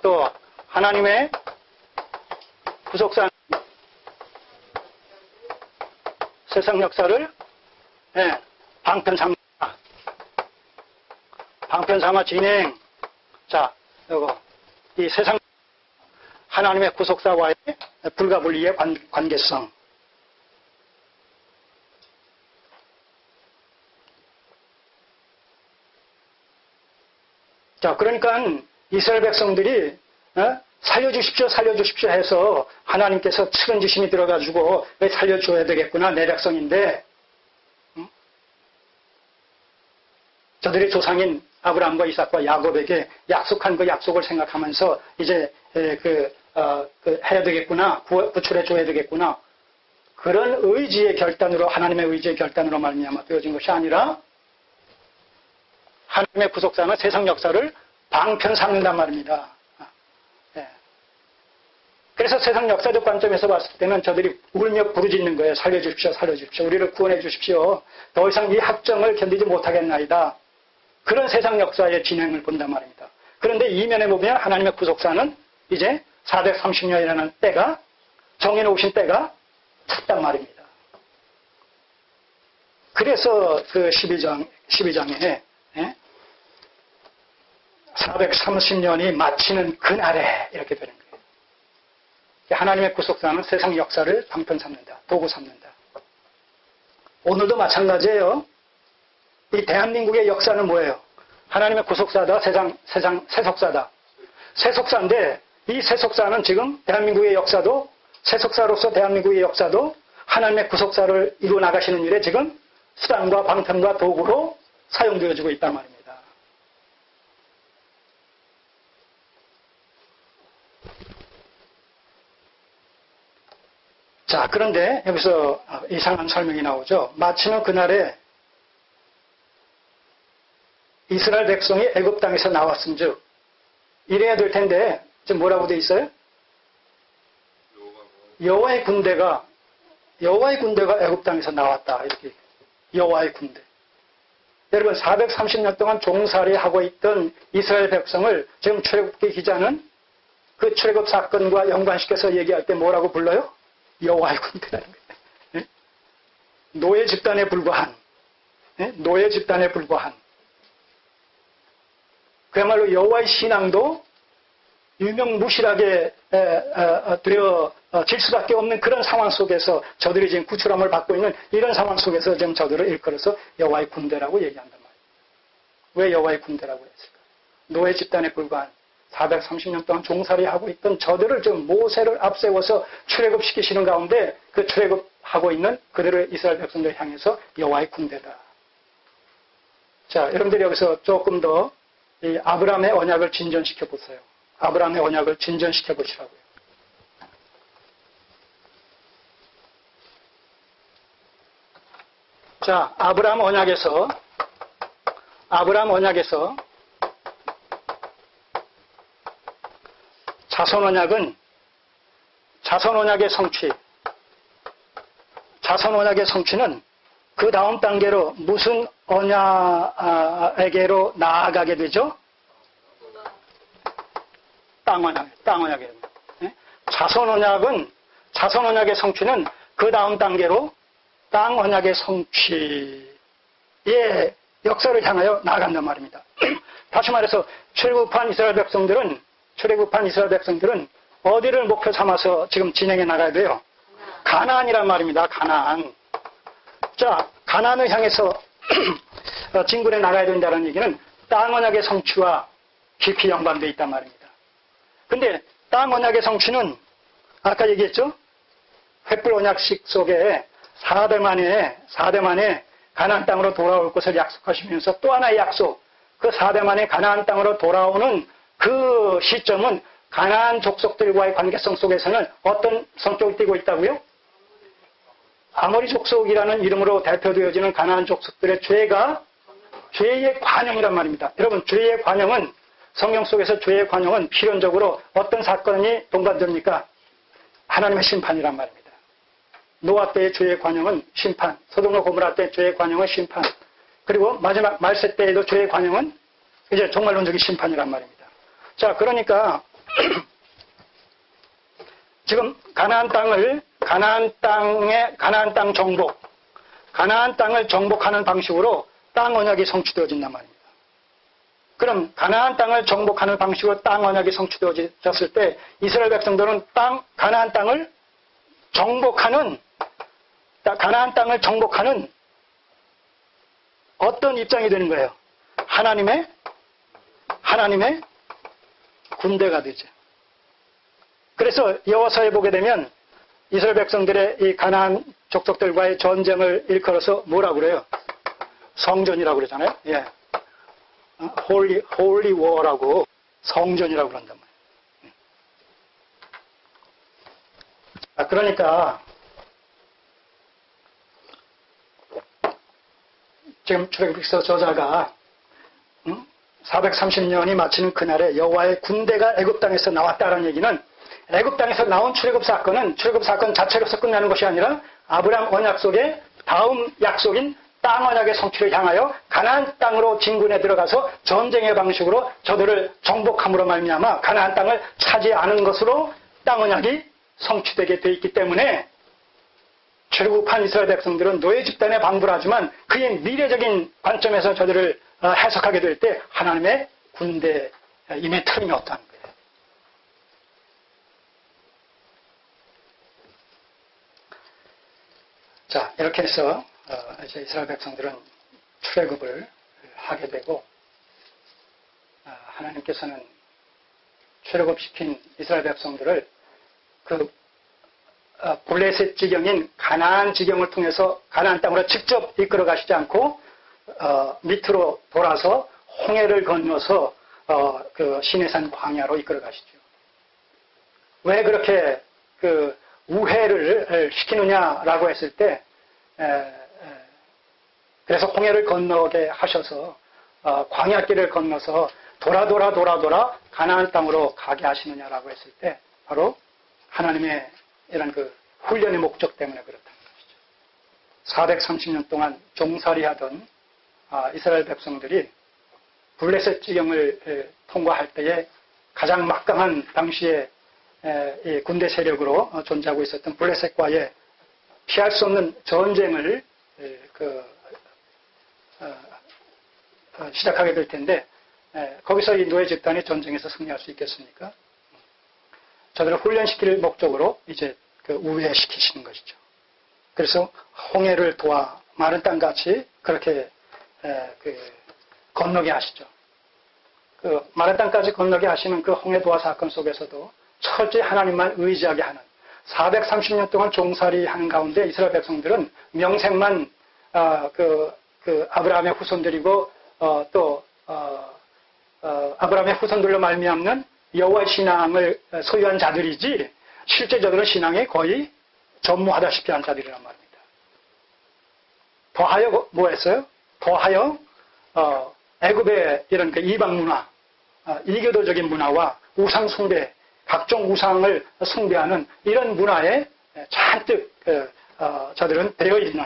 또 하나님의 구속사 세상 역사를 방편 삼는다. 방편 방편삼아 진행. 자, 요거 이 세상 하나님의 구속사와의 불가분리의 관계성. 자, 그러니까 이스라엘 백성들이 살려주십시오, 살려주십시오 해서 하나님께서 측은지심이 들어가지고 왜 살려줘야 되겠구나, 내 백성인데, 저들의 조상인 아브라함과 이삭과 야곱에게 약속한 그 약속을 생각하면서 이제 해야 되겠구나, 구출해 줘야 되겠구나, 그런 의지의 결단으로, 하나님의 의지의 결단으로 말미암아 되어진 것이 아니라 하나님의 구속사는 세상 역사를 방편 삼는단 말입니다. 그래서 세상 역사적 관점에서 봤을 때는 저들이 울며 부르짖는 거예요. 살려주십시오, 살려주십시오. 우리를 구원해 주십시오. 더 이상 이 학정을 견디지 못하겠나이다. 그런 세상 역사의 진행을 본단 말입니다. 그런데 이면에 보면 하나님의 구속사는 이제 430년이라는 때가, 정해놓으신 때가 찼단 말입니다. 그래서 그 12장에 430년이 마치는 그날에 이렇게 되는 거예요. 하나님의 구속사는 세상 역사를 방편 삼는다. 도구 삼는다. 오늘도 마찬가지예요. 이 대한민국의 역사는 뭐예요? 하나님의 구속사다, 세속사다. 세속사인데 이 세속사는 지금 대한민국의 역사도, 세속사로서 대한민국의 역사도 하나님의 구속사를 이루어 나가시는 일에 지금 수단과 방편과 도구로 사용되어지고 있단 말입니다. 자, 그런데 여기서 이상한 설명이 나오죠. 마치는 그날에 이스라엘 백성이 애굽 땅에서 나왔음즉, 이래야 될 텐데 지금 뭐라고 돼 있어요? 여호와의 군대가 애굽 땅에서 나왔다. 이렇게 여호와의 군대. 여러분 430년 동안 종살이하고 있던 이스라엘 백성을 지금 출애굽기 기자는 그 출애굽 사건과 연관시켜서 얘기할 때 뭐라고 불러요? 여호와의 군대라는 거예요. 노예 집단에 불과한, 노예 집단에 불과한. 그야말로 여호와의 신앙도 유명무실하게 되어질 수밖에 없는 그런 상황 속에서 저들이 지금 구출함을 받고 있는 이런 상황 속에서 지금 저들을 일컬어서 여호와의 군대라고 얘기한단 말이에요. 왜 여호와의 군대라고 했을까? 노예 집단에 불과한 430년 동안 종살이하고 있던 저들을 지금 모세를 앞세워서 출애굽시키시는 가운데 그 출애굽하고 있는 그들의 이스라엘 백성들을 향해서 여호와의 군대다. 자, 여러분들이 여기서 조금 더 이 아브라함의 언약을 진전시켜 보세요. 아브라함의 언약을 진전시켜 보시라고요. 자, 아브라함 언약에서 자손 언약의 성취는 그 다음 단계로 무슨 언약에게로 나아가게 되죠? 땅 언약에. 자손 언약의 성취는 그 다음 단계로 땅 언약의 성취의 역사를 향하여 나아간단 말입니다. 다시 말해서 출애굽한 이스라엘 백성들은 어디를 목표 삼아서 지금 진행해 나가야 돼요? 가나안이란 말입니다. 가나안. 자, 가나안을 향해서 진군해 나가야 된다는 얘기는 땅 언약의 성취와 깊이 연관되어 있단 말입니다. 근데 땅 언약의 성취는 아까 얘기했죠? 횃불 언약식 속에 4대 만에 가나안 땅으로 돌아올 것을 약속하시면서 또 하나의 약속, 그 4대 만에 가나안 땅으로 돌아오는 그 시점은 가나안 족속들과의 관계성 속에서는 어떤 성격을 띠고 있다고요? 아모리 족속이라는 이름으로 대표되어지는 가나안 족속들의 죄의 관영이란 말입니다. 여러분, 죄의 관영은, 성경 속에서 죄의 관영은 필연적으로 어떤 사건이 동반됩니까? 하나님의 심판이란 말입니다. 노아 때의 죄의 관영은 심판, 소돔과 고모라 때의 죄의 관영은 심판, 그리고 마지막 말세 때에도 죄의 관영은 이제 종말론적인 심판이란 말입니다. 자, 그러니까 지금 가나안 땅을 가나안 땅을 정복하는 방식으로 땅 언약이 성취되어진단 말입니다. 그럼 가나안 땅을 정복하는 방식으로 땅 언약이 성취되어졌을 때 이스라엘 백성들은 가나안 땅을 정복하는 어떤 입장이 되는 거예요? 하나님의 군대가 되죠. 그래서 여호와서에 보게 되면 이스라엘 백성들의 이 가나안 족속들과의 전쟁을 일컬어서 뭐라고 그래요? 성전이라고 그러잖아요. 예. 홀리 워라고 성전이라고 그런단 말이에요. 그러니까 지금 출애굽기서 저자가 430년이 마치는 그날에 여호와의 군대가 애굽 땅에서 나왔다는 얘기는 애굽 땅에서 나온 출애굽 사건 자체로서 끝나는 것이 아니라 아브라함 언약 속의 다음 약속인 땅 언약의 성취를 향하여 가나안 땅으로 진군에 들어가서 전쟁의 방식으로 저들을 정복함으로 말미암아 가나안 땅을 차지하는 것으로 땅 언약이 성취되게 돼 있기 때문에 출애굽한 이스라엘 백성들은 노예 집단에 방불 하지만 그의 미래적인 관점에서 저들을 해석하게 될 때 하나님의 군대임의 틀림이 없다는 거예요. 자, 이렇게 해서 이제 이스라엘 백성들은 출애굽을 하게 되고 하나님께서는 출애굽시킨 이스라엘 백성들을 그 블레셋 지경인 가나안 지경을 통해서 가나안 땅으로 직접 이끌어 가시지 않고 밑으로 돌아서 홍해를 건너서 그 시내산 광야로 이끌어 가시죠. 왜 그렇게 그 우회를 시키느냐라고 했을 때 그래서 홍해를 건너게 하셔서 광야길을 건너서 돌아 가나안 땅으로 가게 하시느냐라고 했을 때 바로 하나님의 이런 그 훈련의 목적 때문에 그렇다는 것이죠. 430년 동안 종살이하던 이스라엘 백성들이 블레셋 지경을 통과할 때에 가장 막강한 당시에 이 군대 세력으로 존재하고 있었던 블레셋과의 피할 수 없는 전쟁을 시작하게 될 텐데 거기서 이 노예 집단이 전쟁에서 승리할 수 있겠습니까? 저들을 훈련시킬 목적으로 이제 그 우회시키시는 것이죠. 그래서 홍해를 도와 마른 땅같이 그렇게 건너게 하시죠. 그 마른 땅까지 건너게 하시는 그 홍해 도와 사건 속에서도 철저히 하나님만 의지하게 하는 430년 동안 종살이 하는 가운데 이스라엘 백성들은 명색만 아브라함의 후손들이고 또 아브라함의 후손들로 말미암는 여호와의 신앙을 소유한 자들이지 실제적으로 신앙에 거의 전무하다시피 한 자들이란 말입니다. 더하여 뭐 했어요? 더하여 애굽의 이런 그 이방 문화, 이교도적인 문화와 우상 숭배, 각종 우상을 숭배하는 이런 문화에 잔뜩 저들은 되어 있는,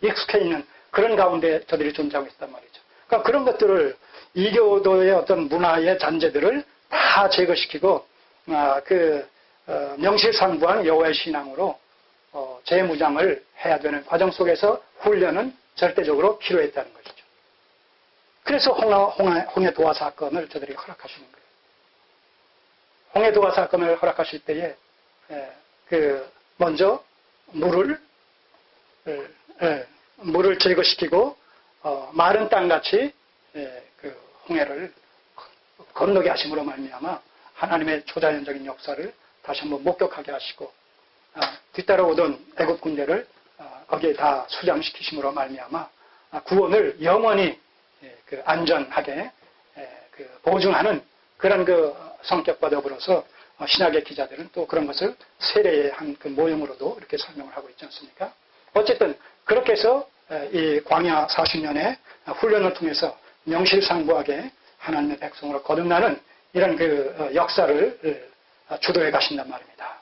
익숙해 있는 그런 가운데 저들이 존재하고 있단 말이죠. 그러니까 그런 것들을 이교도의 어떤 문화의 잔재들을 다 제거시키고 명실상부한 여호와의 신앙으로 재무장을 해야 되는 과정 속에서 훈련은 절대적으로 필요했다는 것이죠. 그래서 홍해 도화 사건을 저들이 허락하시는 거예요. 홍해 도화 사건을 허락하실 때에 먼저 물을 제거시키고 마른 땅같이 그 홍해를 건너게 하심으로 말미암아 하나님의 초자연적인 역사를 다시 한번 목격하게 하시고 뒤따라오던 애굽 군대를 거기에 다 수장시키심으로 말미암아 구원을 영원히 안전하게 보증하는 그런 그 성격과 더불어서 신약의 기자들은 또 그런 것을 세례의 한 그 모형으로도 이렇게 설명을 하고 있지 않습니까? 어쨌든 그렇게 해서 이 광야 40년의 훈련을 통해서 명실상부하게 하나님의 백성으로 거듭나는 이런 그 역사를 주도해 가신단 말입니다.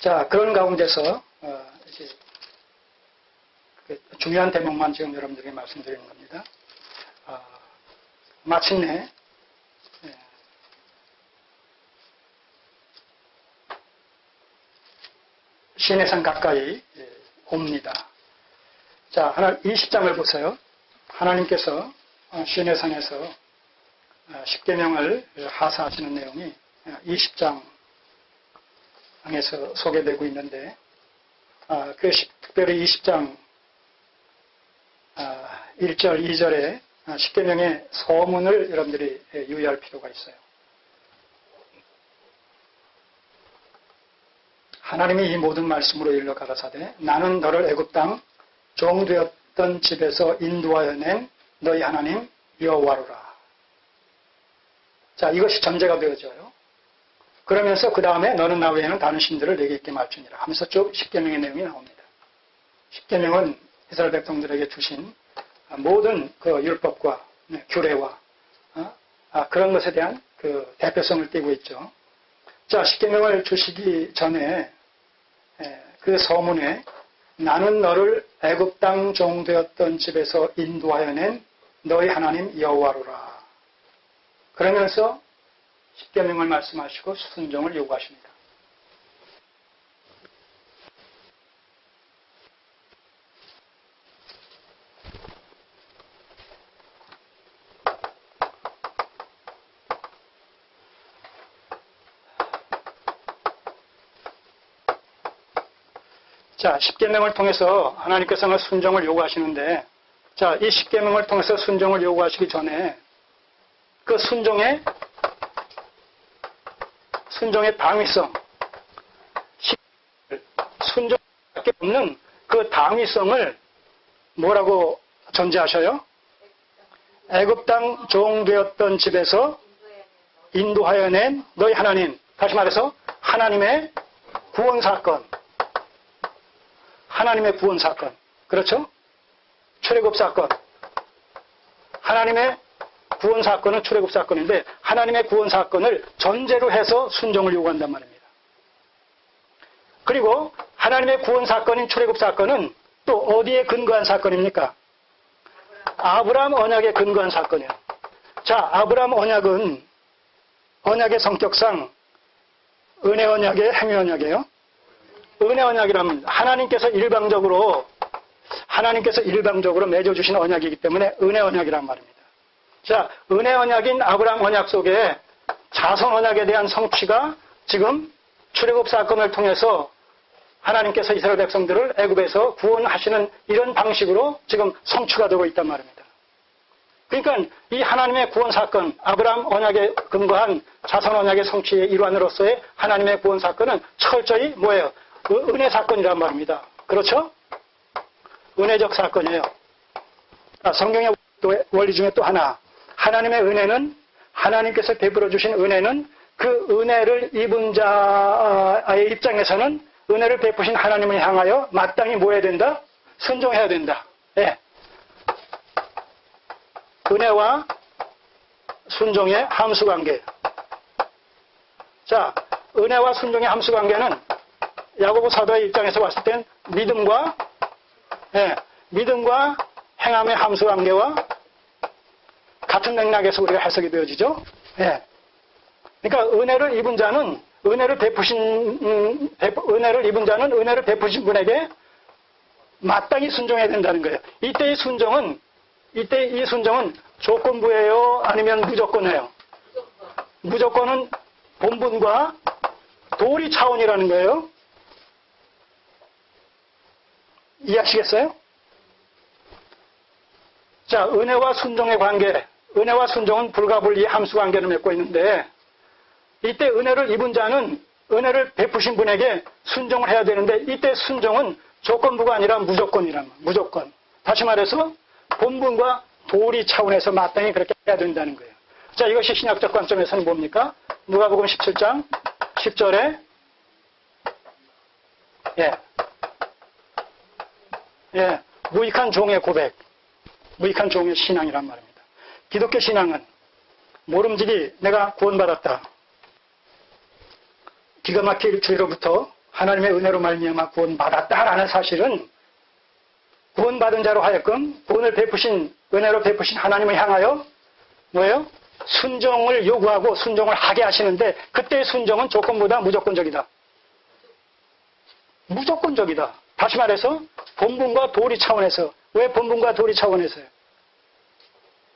자, 그런 가운데서 이제 중요한 대목만 지금 여러분들에게 말씀드리는 겁니다. 마침내 시내산 가까이 옵니다. 자, 20장을 보세요. 하나님께서 시내산에서 십계명을 하사하시는 내용이 20장에서 소개되고 있는데 특별히 20장 1절, 2절에 십계명의 서문을 여러분들이 유의할 필요가 있어요. 하나님이 이 모든 말씀으로 일러 가라사대 나는 너를 애굽 땅 종되었던 집에서 인도하여 낸 너희 하나님 여호와로라. 자, 이것이 전제가 되어져요. 그러면서 그 다음에 너는 나 외에는 다른 신들을 내게 있게 말지니라 하면서 쭉 십계명의 내용이 나옵니다. 십계명은 이스라엘 백성들에게 주신 모든 그 율법과 규례와 그런 것에 대한 그 대표성을 띠고 있죠. 자, 십계명을 주시기 전에 그 서문에 나는 너를 애굽 땅 종되었던 집에서 인도하여 낸 너희 하나님 여호와로라. 그러면서 십계명을 말씀하시고 순종을 요구하십니다. 자, 십계명을 통해서 하나님께서는 순종을 요구하시는데, 자, 이 십계명을 통해서 순종을 요구하시기 전에 그 순종의 당위성, 순종밖에 없는 그 당위성을 뭐라고 전제하셔요? 애굽 땅 종되었던 집에서 인도하여 낸 너희 하나님. 다시 말해서 하나님의 구원 사건. 하나님의 구원 사건. 그렇죠? 출애굽 사건. 하나님의 구원 사건은 출애굽 사건인데 하나님의 구원 사건을 전제로 해서 순종을 요구한단 말입니다. 그리고 하나님의 구원 사건인 출애굽 사건은 또 어디에 근거한 사건입니까? 아브라함 언약에 근거한 사건이에요. 자, 아브라함 언약은 언약의 성격상 은혜 언약의 행위 언약이에요. 은혜 언약이라면 하나님께서 일방적으로 맺어주신 언약이기 때문에 은혜 언약이란 말입니다. 자, 은혜 언약인 아브라함 언약 속에 자손 언약에 대한 성취가 지금 출애굽 사건을 통해서 하나님께서 이스라엘 백성들을 애굽에서 구원하시는 이런 방식으로 지금 성취가 되고 있단 말입니다. 그러니까 이 하나님의 구원 사건, 아브라함 언약에 근거한 자손 언약의 성취의 일환으로서의 하나님의 구원 사건은 철저히 뭐예요? 은혜 사건이란 말입니다. 그렇죠? 은혜적 사건이에요. 성경의 원리 중에 또 하나, 하나님의 은혜는, 하나님께서 베풀어 주신 은혜는 그 은혜를 입은 자의 입장에서는 은혜를 베푸신 하나님을 향하여 마땅히 뭐 해야 된다? 순종해야 된다. 예. 은혜와 순종의 함수관계. 자, 은혜와 순종의 함수관계는 야고보 사도의 입장에서 봤을 땐 믿음과 행함의 함수관계와 같은 맥락에서 우리가 해석이 되어지죠. 예. 그러니까 은혜를 입은 자는 은혜를 베푸신 분에게 마땅히 순종해야 된다는 거예요. 이때 이 순종은 조건부예요? 아니면 무조건이에요? 무조건은 본분과 도리 차원이라는 거예요. 이해하시겠어요? 자, 은혜와 순종의 관계, 은혜와 순종은 불가분리의 함수 관계를 맺고 있는데 이때 은혜를 입은 자는 은혜를 베푸신 분에게 순종을 해야 되는데 이때 순종은 조건부가 아니라 무조건이란 말이에요. 무조건. 다시 말해서 본분과 도리 차원에서 마땅히 그렇게 해야 된다는 거예요. 자, 이것이 신약적 관점에서는 뭡니까? 누가복음 17장 10절에 무익한 종의 고백, 무익한 종의 신앙이란 말입니다. 기독교 신앙은 모름지기 내가 구원받았다. 기가 막힐 주의로부터 하나님의 은혜로 말미암아 구원받았다라는 사실은 구원받은 자로 하여금 구원을 베푸신, 은혜로 베푸신 하나님을 향하여 뭐예요? 순종을 요구하고 순종을 하게 하시는데 그때의 순종은 조건보다 무조건적이다. 무조건적이다. 다시 말해서 본분과 도리 차원에서. 왜 본분과 도리 차원에서요?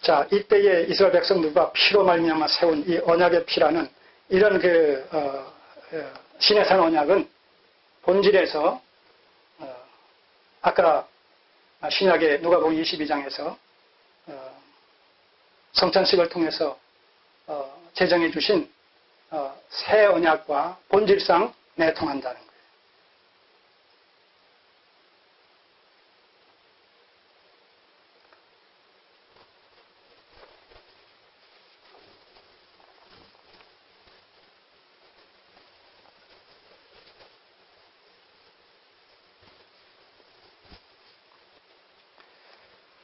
자, 이때에 이스라엘 백성들과 피로 말미암아 세운 이 언약의 피라는 이런 시내산 언약은 본질에서 아까 신약의 누가복음 22장에서 성찬식을 통해서 제정해 주신 새 언약과 본질상 내통한다는 거예요.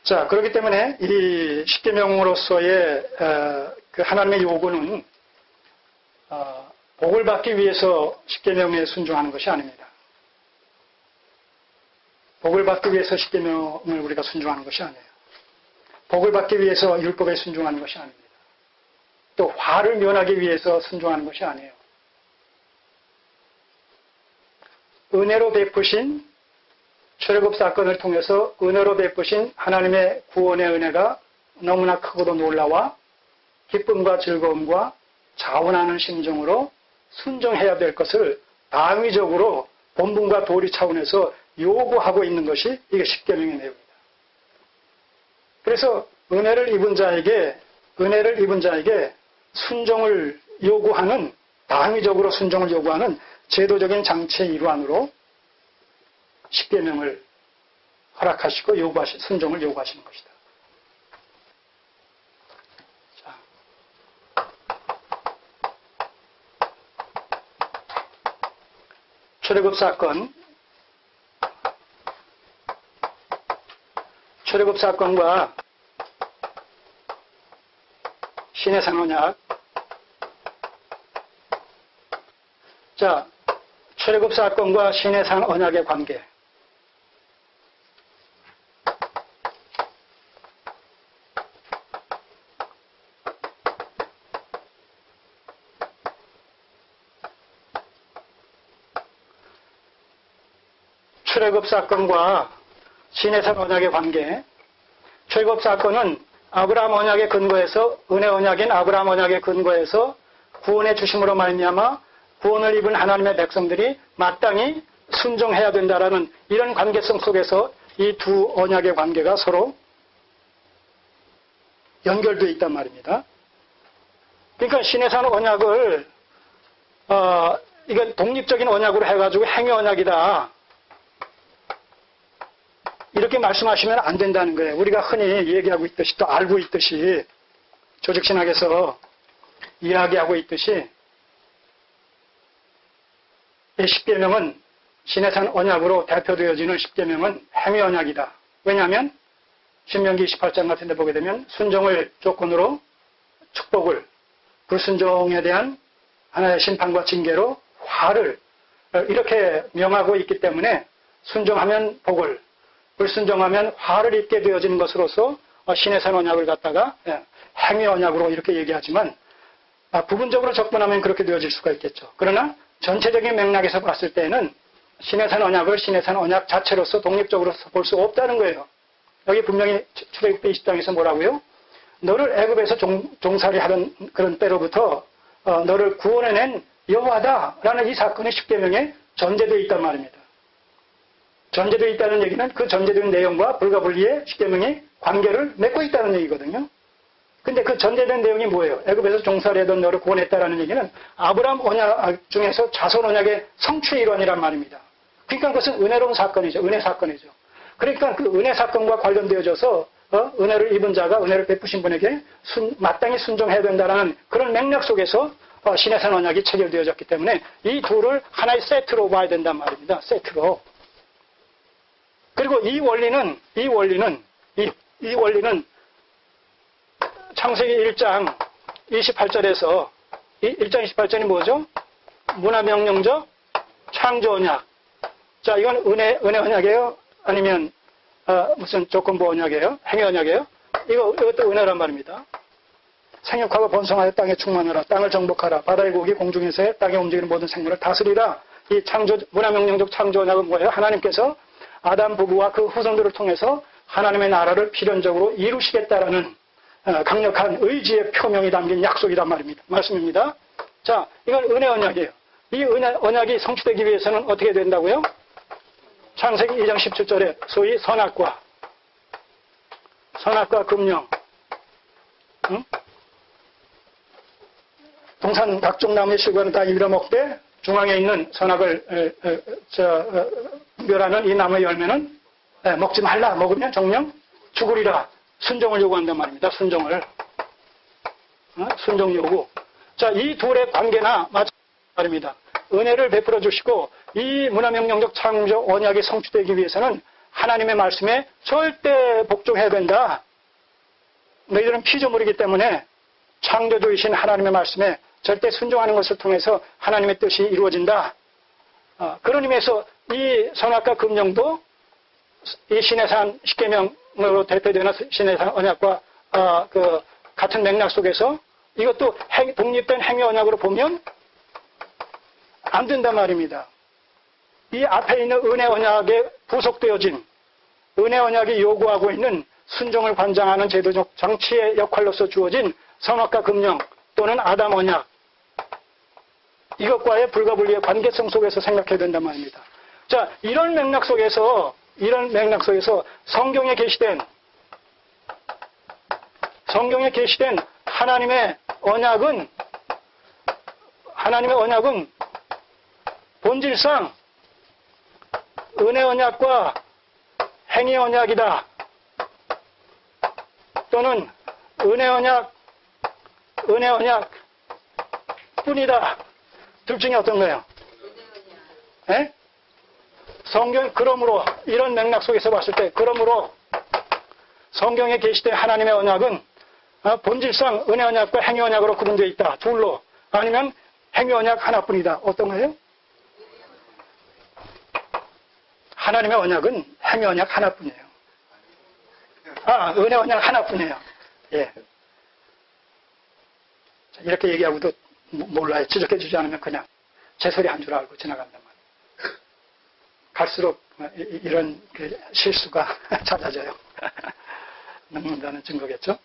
자, 그렇기 때문에 이 십계명으로서의 그 하나님의 요구는 복을 받기 위해서 십계명에 순종하는 것이 아닙니다. 복을 받기 위해서 십계명을 우리가 순종하는 것이 아니에요. 복을 받기 위해서 율법에 순종하는 것이 아닙니다. 또 화를 면하기 위해서 순종하는 것이 아니에요. 은혜로 베푸신 출애굽 사건을 통해서 은혜로 베푸신 하나님의 구원의 은혜가 너무나 크고도 놀라와 기쁨과 즐거움과 자원하는 심정으로 순종해야 될 것을 당위적으로 본분과 도리 차원에서 요구하고 있는 것이 이게 십계명의 내용입니다. 그래서 은혜를 입은 자에게 순종을 요구하는, 당위적으로 순종을 요구하는 제도적인 장치의 일환으로 십계명을 허락하시고 순종을 요구하시는 것이다. 자. 출애굽 사건과 시내산 언약. 자, 출애굽 사건과 시내산 언약의 관계. 출애굽 사건과 시내산 언약의 관계. 출애굽 사건은 아브라함 언약의 근거에서, 은혜 언약인 아브라함 언약의 근거에서 구원의 주심으로 말미암아 구원을 입은 하나님의 백성들이 마땅히 순종해야 된다라는 이런 관계성 속에서 이 두 언약의 관계가 서로 연결되어 있단 말입니다. 그러니까 시내산 언약을 이건 독립적인 언약으로 해가지고 행위 언약이다, 이렇게 말씀하시면 안 된다는 거예요. 우리가 흔히 얘기하고 있듯이, 또 알고 있듯이, 조직신학에서 이야기하고 있듯이 이 십계명은, 시내산 언약으로 대표되어지는 십계명은 행위 언약이다. 왜냐하면 신명기 28장 같은 데 보게 되면 순종을 조건으로 축복을, 불순종에 대한 하나의 심판과 징계로 화를 이렇게 명하고 있기 때문에 순종하면 복을, 불순종하면 화를 입게 되어지는 것으로서 시내산 언약을 갖다가 행위 언약으로 이렇게 얘기하지만 부분적으로 접근하면 그렇게 되어질 수가 있겠죠. 그러나 전체적인 맥락에서 봤을 때는 시내산 언약을 시내산 언약 자체로서 독립적으로 볼 수 없다는 거예요. 여기 분명히 출애굽기 20장에서 뭐라고요? 너를 애굽에서 종살이 하던 그런 때로부터 너를 구원해낸 여호와다라는 이 사건이 십계명에 전제되어 있단 말입니다. 전제되어 있다는 얘기는 그 전제된 내용과 불가분리의 십계명이 관계를 맺고 있다는 얘기거든요. 근데 그 전제된 내용이 뭐예요? 애굽에서 종살이하던 너를 구원했다라는 얘기는 아브라함 언약 중에서 자손 언약의 성취의 일환이란 말입니다. 그러니까 그것은 은혜로운 사건이죠. 은혜 사건이죠. 그러니까 그 은혜 사건과 관련되어져서 은혜를 입은 자가 은혜를 베푸신 분에게 마땅히 순종해야 된다는 그런 맥락 속에서 시내산 언약이 체결되어졌기 때문에 이 둘을 하나의 세트로 봐야 된단 말입니다. 세트로. 그리고 이 원리는 창세기 1장 28절에서 1장 28절이 뭐죠? 문화명령적 창조 언약. 자, 이건 은혜 언약이에요? 아니면 무슨 조건부 언약이에요? 행위 언약이에요? 이것도 은혜란 말입니다. 생육하고 번성하여 땅에 충만하라. 땅을 정복하라. 바다의 고기 공중에서 땅에 움직이는 모든 생물을 다스리라. 이 문화명령적 창조 언약은 뭐예요? 하나님께서 아담 부부와 그 후손들을 통해서 하나님의 나라를 필연적으로 이루시겠다라는 강력한 의지의 표명이 담긴 약속이란 말씀입니다. 자, 이건 은혜 언약이에요. 이 은혜 언약이 성취되기 위해서는 어떻게 된다고요? 창세기 2장 17절에 소위 선악과 금령, 동산 각종 나무의 실과는 다 잃어먹되 중앙에 있는 선악을 멸하는 이 나무의 열매는 먹지 말라. 먹으면 정령 죽으리라. 순종을 요구한단 말입니다. 순종 요구. 자, 이 둘의 관계나 마찬가지입니다. 은혜를 베풀어 주시고 이 문화명령적 창조 언약이 성취되기 위해서는 하나님의 말씀에 절대 복종해야 된다. 너희들은 피조물이기 때문에 창조주이신 하나님의 말씀에 절대 순종하는 것을 통해서 하나님의 뜻이 이루어진다. 그런 의미에서 이 선악과 금령도 이 시내산 십계명으로 대표되는 시내산 언약과 같은 맥락 속에서 이것도 독립된 행위 언약으로 보면 안 된단 말입니다. 이 앞에 있는 은혜 언약에 부속되어진 은혜 언약이 요구하고 있는 순종을 관장하는 제도적 정치의 역할로서 주어진 선악과 금령 또는 아담 언약, 이것과의 불가분리의 관계성 속에서 생각해야 된단 말입니다. 자, 이런 맥락 속에서 성경에 계시된 하나님의 언약은 본질상 은혜 언약과 행위 언약이다. 또는 은혜 언약 뿐이다. 둘 중에 어떤 거예요? 예? 그러므로 이런 맥락 속에서 봤을 때, 그러므로 성경에 계시된 하나님의 언약은 본질상 은혜 언약과 행위 언약으로 구분되어 있다. 둘로. 아니면 행위 언약 하나뿐이다. 어떤 거예요? 하나님의 언약은 행위 언약 하나뿐이에요. 은혜 언약 하나뿐이에요. 예. 이렇게 얘기하고도 몰라요. 지적해주지 않으면 그냥 제 소리 한 줄 알고 지나간단 말이에요. 갈수록 이런 실수가 잦아져요. 늙는다는 증거겠죠.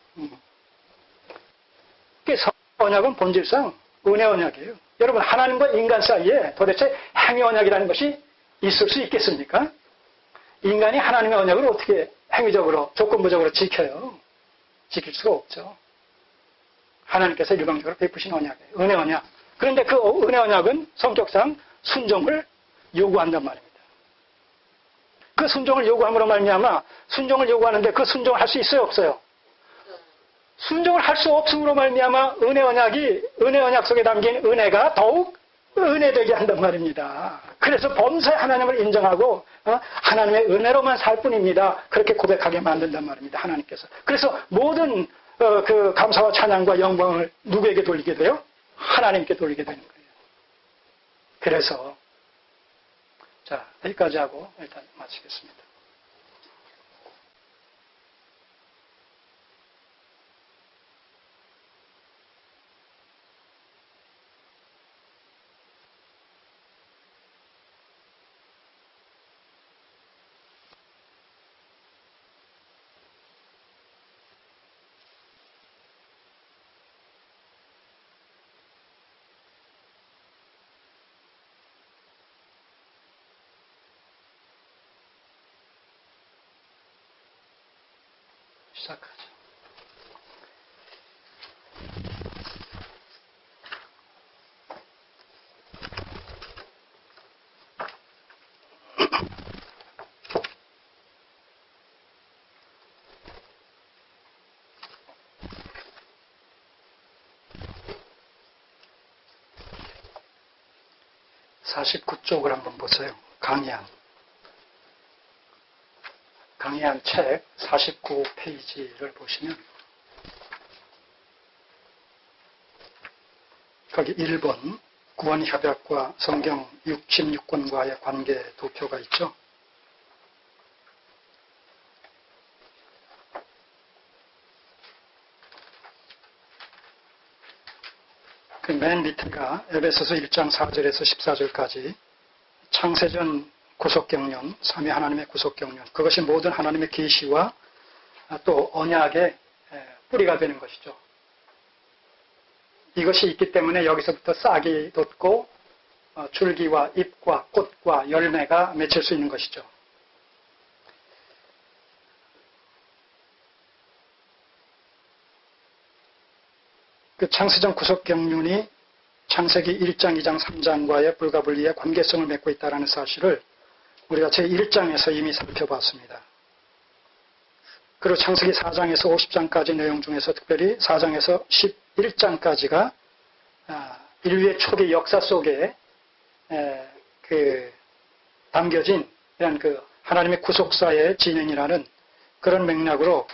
언약은 본질상 은혜 언약이에요. 여러분, 하나님과 인간 사이에 도대체 행위 언약이라는 것이 있을 수 있겠습니까? 인간이 하나님의 언약을 어떻게 행위적으로, 조건부적으로 지켜요? 지킬 수가 없죠. 하나님께서 일방적으로 베푸신 언약이에요. 은혜 언약. 그런데 그 은혜 언약은 성격상 순종을 요구한단 말입니다. 그 순종을 요구함으로 말미암아 순종을 요구하는데 그 순종을 할 수 있어요, 없어요? 순종을 할 수 없음으로 말미암아 은혜 언약 속에 담긴 은혜가 더욱 은혜되게 한단 말입니다. 그래서 범사에 하나님을 인정하고 하나님의 은혜로만 살 뿐입니다. 그렇게 고백하게 만든단 말입니다. 하나님께서. 그래서 모든 그 감사와 찬양과 영광을 누구에게 돌리게 돼요? 하나님께 돌리게 되는 거예요. 그래서 자, 여기까지 하고 일단 마치겠습니다. 시작하죠. (49쪽을) 한번 보세요. 강의한 책 49페이지를 보시면 거기 1번 구원협약과 성경 66권과의 관계 도표가 있죠. 그 맨 밑에가 에베소서 1장 4절에서 14절까지 창세전 구속경륜, 삼위 하나님의 구속경륜, 그것이 모든 하나님의 계시와 또 언약의 뿌리가 되는 것이죠. 이것이 있기 때문에 여기서부터 싹이 돋고 줄기와 잎과 꽃과 열매가 맺힐 수 있는 것이죠. 그 창세전 구속 경륜이 창세기 1장, 2장, 3장과의 불가분리의 관계성을 맺고 있다는 사실을 우리가 제1장에서 이미 살펴봤습니다. 그리고 창세기 4장에서 50장까지 내용 중에서 특별히 4장에서 11장까지가 인류의 초기 역사 속에 담겨진 이런 하나님의 구속사의 진행이라는 그런 맥락으로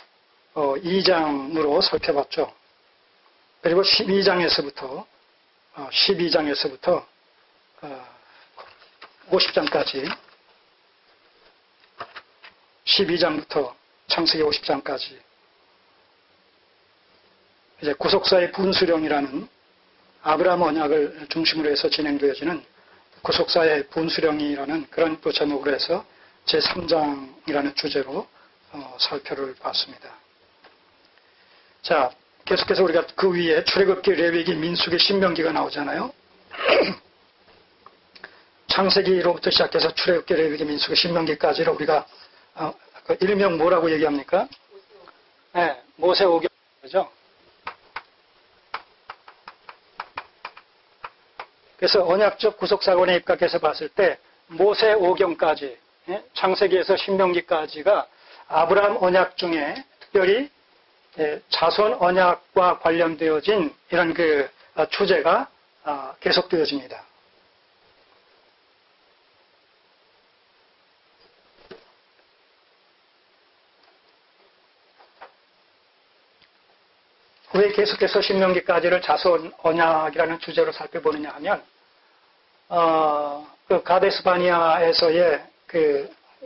2장으로 살펴봤죠. 그리고 12장에서부터 50장까지 12장부터 창세기 50장까지 이제 구속사의 분수령이라는 아브라함 언약을 중심으로 해서 진행되어지는 구속사의 분수령이라는 그런 또 제목으로 해서 제3장이라는 주제로 살펴를 봤습니다. 자, 계속해서 우리가 그 위에 출애굽기, 레위기, 민수기, 신명기가 나오잖아요. 창세기로부터 시작해서 출애굽기, 레위기, 민수기, 신명기까지를 우리가 일명 뭐라고 얘기합니까? 네, 모세오경이죠. 그래서 언약적 구속사건에 입각해서 봤을 때 모세오경까지, 창세기에서 신명기까지가 아브라함 언약 중에 특별히 자손 언약과 관련되어진 이런 주제가 계속되어집니다. 왜 계속해서 신명기까지를 자손 언약이라는 주제로 살펴보느냐 하면 가데스 바니아에서의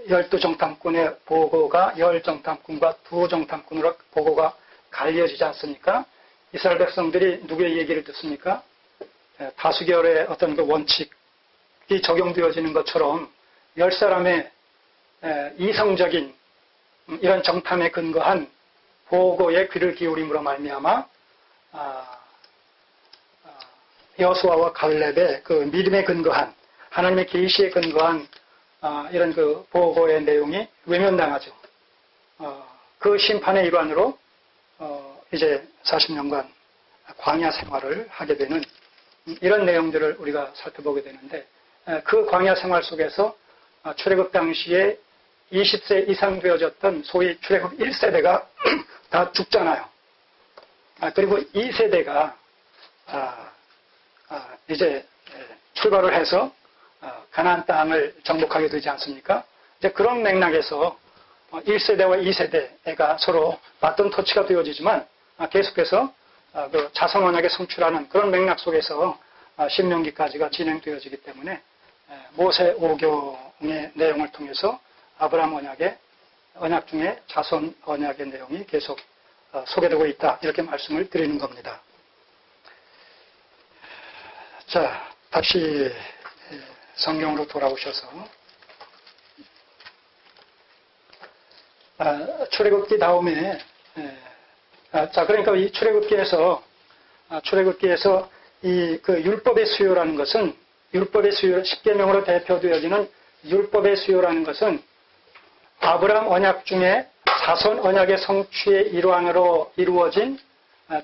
12정탐꾼의 보고가 10정탐꾼과 2정탐꾼으로 보고가 갈려지지 않습니까? 이스라엘 백성들이 누구의 얘기를 듣습니까? 다수결의 어떤 원칙이 적용되어지는 것처럼 10사람의 이성적인 이런 정탐에 근거한 보고에 귀를 기울임으로 말미암아 여호수아와 갈렙의 믿음에 근거한 하나님의 계시에 근거한 이런 보고의 내용이 외면당하죠. 그 심판의 일환으로 이제 40년간 광야 생활을 하게 되는 이런 내용들을 우리가 살펴보게 되는데 그 광야 생활 속에서 출애굽 당시에 20세 이상 되어졌던 소위 출애굽 1세대가 다 죽잖아요. 그리고 2세대가 이제 출발을 해서 가나안 땅을 정복하게 되지 않습니까? 이제 그런 맥락에서 1세대와 2세대가 서로 바톤 터치가 되어지지만 계속해서 자손 언약의 성취라는 그런 맥락 속에서 신명기까지가 진행되어지기 때문에 모세 오경의 내용을 통해서 아브라함 언약 중에 자손 언약의 내용이 계속 소개되고 있다. 이렇게 말씀을 드리는 겁니다. 자, 다시 성경으로 돌아오셔서 출애굽기 다음에 자, 그러니까 이 출애굽기에서 이 율법의 수요라는 것은 율법의 수요, 십계명으로 대표되어지는 율법의 수요라는 것은 아브라함 언약 중에 자손 언약의 성취의 일환으로 이루어진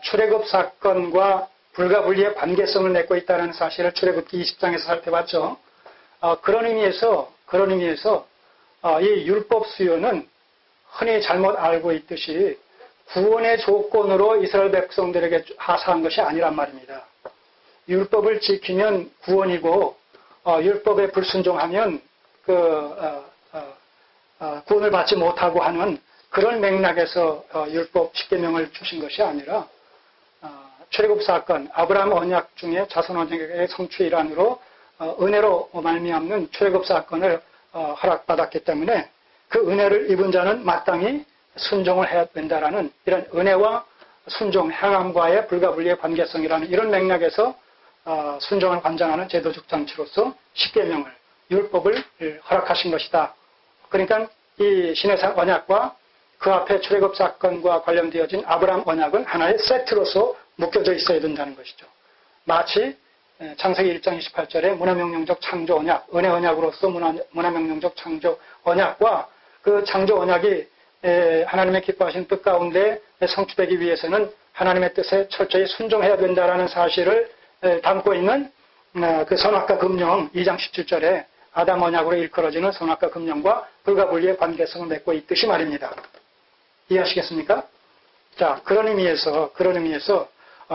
출애굽 사건과 불가분리의 관계성을 맺고 있다는 사실을 출애굽기 20장에서 살펴봤죠. 그런 의미에서 이 율법 수요는 흔히 잘못 알고 있듯이 구원의 조건으로 이스라엘 백성들에게 하사한 것이 아니란 말입니다. 율법을 지키면 구원이고 율법에 불순종하면 구원을 받지 못하고 하는 그런 맥락에서 율법 십계명을 주신 것이 아니라 출애굽 사건, 아브라함 언약 중에 자손 언약의 성취의 일환으로 은혜로 말미암는 출애굽 사건을 허락받았기 때문에 그 은혜를 입은 자는 마땅히 순종을 해야 된다라는 이런 은혜와 순종, 행함과의 불가분리의 관계성이라는 이런 맥락에서 순종을 관장하는 제도적 장치로서 십계명을 율법을 허락하신 것이다. 그러니까 이 신의 언약과 그 앞에 출애굽 사건과 관련되어진 아브라함 언약은 하나의 세트로서 묶여져 있어야 된다는 것이죠. 마치 창세기 1장 28절에 문화명령적 창조 언약, 은혜 언약으로서 문화명령적 창조 언약과 그 창조 언약이 하나님의 기뻐하신 뜻 가운데 성취되기 위해서는 하나님의 뜻에 철저히 순종해야 된다는 사실을 담고 있는 그 선악과 금령 2장 17절에 아담 언약으로 일컬어지는 선악과 금령과 불과 분리의 관계성을 맺고 있듯이 말입니다. 이해하시겠습니까? 자, 그런 의미에서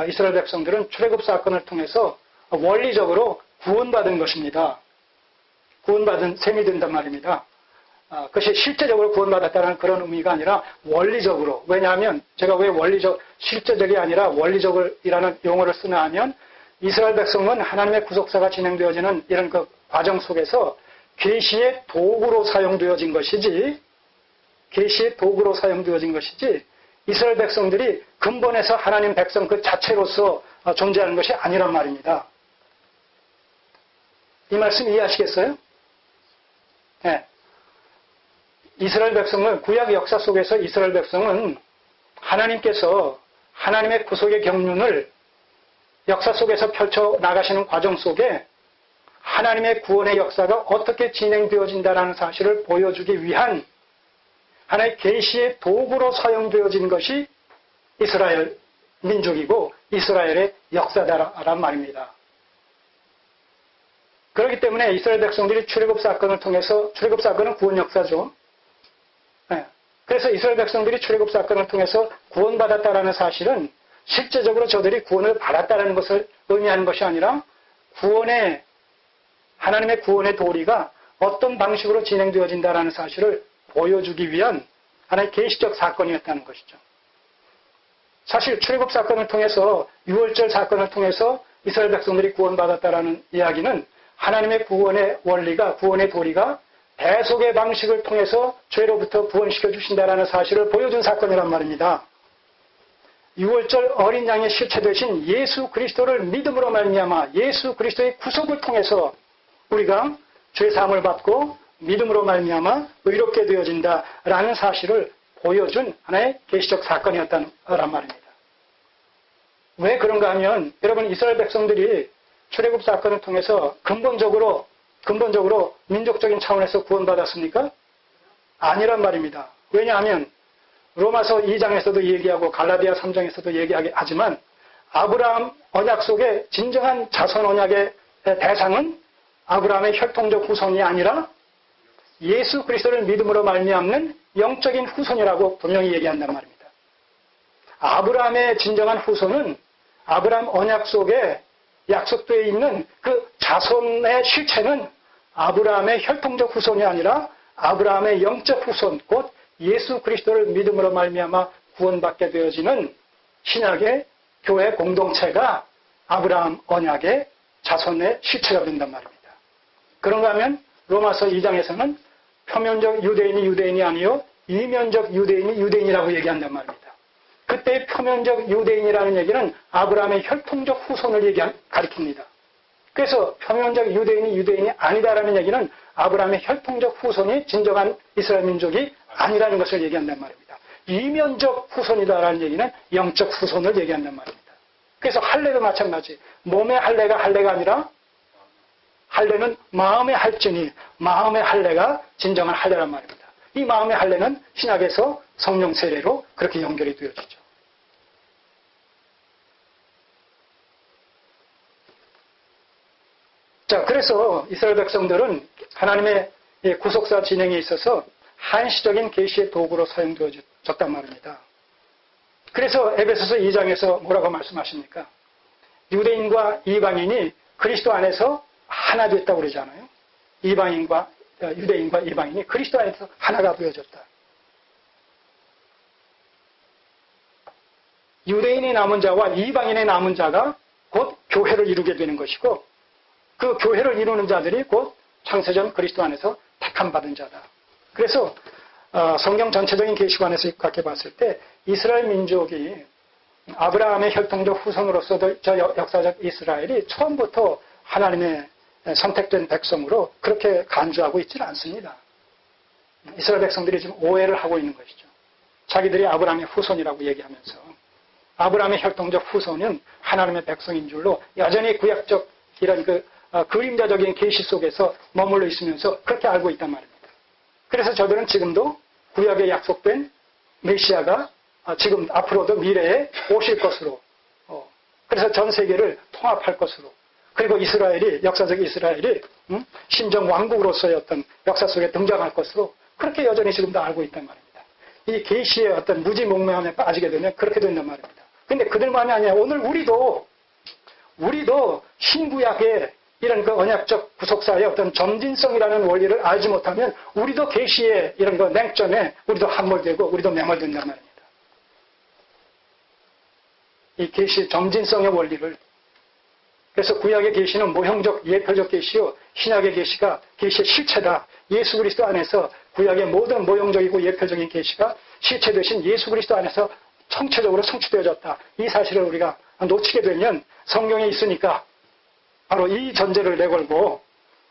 이스라엘 백성들은 출애굽 사건을 통해서 원리적으로 구원받은 것입니다. 구원받은 셈이 된단 말입니다. 그것이 실제적으로 구원받았다는 그런 의미가 아니라 원리적으로. 왜냐하면 제가 왜 실제적이 아니라 원리적이라는 용어를 쓰나 하면 이스라엘 백성은 하나님의 구속사가 진행되어지는 이런 그 과정 속에서 계시의 도구로 사용되어진 것이지 이스라엘 백성들이 근본에서 하나님 백성 그 자체로서 존재하는 것이 아니란 말입니다. 이 말씀 이해하시겠어요? 네. 이스라엘 백성은 구약 역사 속에서 이스라엘 백성은 하나님께서 하나님의 구속의 경륜을 역사 속에서 펼쳐 나가시는 과정 속에 하나님의 구원의 역사가 어떻게 진행되어진다는 사실을 보여주기 위한 하나의 계시의 도구로 사용되어진 것이 이스라엘 민족이고 이스라엘의 역사다란 말입니다. 그렇기 때문에 이스라엘 백성들이 출애굽 사건은 구원 역사죠. 네. 그래서 이스라엘 백성들이 출애굽 사건을 통해서 구원받았다라는 사실은 실제적으로 저들이 구원을 받았다는 것을 의미하는 것이 아니라 하나님의 구원의 도리가 어떤 방식으로 진행되어진다는 사실을 보여주기 위한 하나의 계시적 사건이었다는 것이죠. 사실 출애굽 사건을 통해서 유월절 사건을 통해서 이스라엘 백성들이 구원받았다라는 이야기는 하나님의 구원의 원리가 구원의 도리가 대속의 방식을 통해서 죄로부터 구원시켜 주신다라는 사실을 보여준 사건이란 말입니다. 유월절 어린 양의 실체 되신 예수 그리스도를 믿음으로 말미암아 예수 그리스도의 구속을 통해서 우리가 죄사함을 받고 믿음으로 말미암아 의롭게 되어진다라는 사실을 보여준 하나의 계시적 사건이었다는 말입니다. 왜 그런가 하면 여러분 이스라엘 백성들이 출애굽 사건을 통해서 근본적으로 민족적인 차원에서 구원받았습니까? 아니란 말입니다. 왜냐하면 로마서 2장에서도 얘기하고 갈라디아 3장에서도 얘기하지만 아브라함 언약 속에 진정한 자손 언약의 대상은 아브라함의 혈통적 후손이 아니라 예수 그리스도를 믿음으로 말미암는 영적인 후손이라고 분명히 얘기한단 말입니다. 아브라함의 진정한 후손은 아브라함 언약 속에 약속되어 있는 그 자손의 실체는 아브라함의 혈통적 후손이 아니라 아브라함의 영적 후손, 곧 예수 그리스도를 믿음으로 말미암아 구원받게 되어지는 신약의 교회 공동체가 아브라함 언약의 자손의 실체가 된단 말입니다. 그런가 하면 로마서 2장에서는 표면적 유대인이 유대인이 아니요 이면적 유대인이 유대인이라고 얘기한단 말입니다. 그때 표면적 유대인이라는 얘기는 아브라함의 혈통적 후손을 가리킵니다. 그래서 표면적 유대인이 유대인이 아니다라는 얘기는 아브라함의 혈통적 후손이 진정한 이스라엘 민족이 아니라는 것을 얘기한단 말입니다. 이면적 후손이다라는 얘기는 영적 후손을 얘기한단 말입니다. 그래서 할례도 마찬가지. 몸의 할례가 아니라 할례는 마음의 할지니 마음의 할례가 진정한 할례란 말입니다. 이 마음의 할례는 신약에서 성령 세례로 그렇게 연결이 되어지죠. 자, 그래서 이스라엘 백성들은 하나님의 구속사 진행에 있어서 한시적인 계시의 도구로 사용되어졌단 말입니다. 그래서 에베소서 2장에서 뭐라고 말씀하십니까? 유대인과 이방인이 그리스도 안에서 하나 됐다고 그러잖아요. 유대인과 이방인이 그리스도 안에서 하나가 되어졌다. 유대인의 남은 자와 이방인의 남은 자가 곧 교회를 이루게 되는 것이고 그 교회를 이루는 자들이 곧 창세전 그리스도 안에서 택함받은 자다. 그래서 성경 전체적인 계시관에서 각해 봤을 때 이스라엘 민족이 아브라함의 혈통적 후손으로서도 저 역사적 이스라엘이 처음부터 하나님의 선택된 백성으로 그렇게 간주하고 있지는 않습니다. 이스라엘 백성들이 지금 오해를 하고 있는 것이죠. 자기들이 아브라함의 후손이라고 얘기하면서 아브라함의 혈통적 후손은 하나님의 백성인 줄로 여전히 구약적 이런 그림자적인 계시 속에서 머물러 있으면서 그렇게 알고 있단 말입니다. 그래서 저들은 지금도 구약에 약속된 메시아가 지금 앞으로도 미래에 오실 것으로, 그래서 전 세계를 통합할 것으로, 그리고 이스라엘이, 역사적 이스라엘이 신정 왕국으로서의 어떤 역사 속에 등장할 것으로 그렇게 여전히 지금도 알고 있단 말입니다. 이 계시의 어떤 무지몽매함에 빠지게 되면 그렇게 된단 말입니다. 근데 그들만이 아니라 오늘 우리도 신구약의 이런 언약적 구속사의 어떤 점진성이라는 원리를 알지 못하면 우리도 계시의 이런 냉점에 우리도 함몰되고 우리도 매몰된단 말입니다. 이 계시의 점진성의 원리를, 그래서 구약의 계시는 모형적 예표적 계시요 신약의 계시가 계시의 실체다. 예수 그리스도 안에서 구약의 모든 모형적이고 예표적인 계시가 실체 되신 예수 그리스도 안에서 총체적으로 성취되어졌다. 이 사실을 우리가 놓치게 되면 성경에 있으니까 바로 이 전제를 내걸고,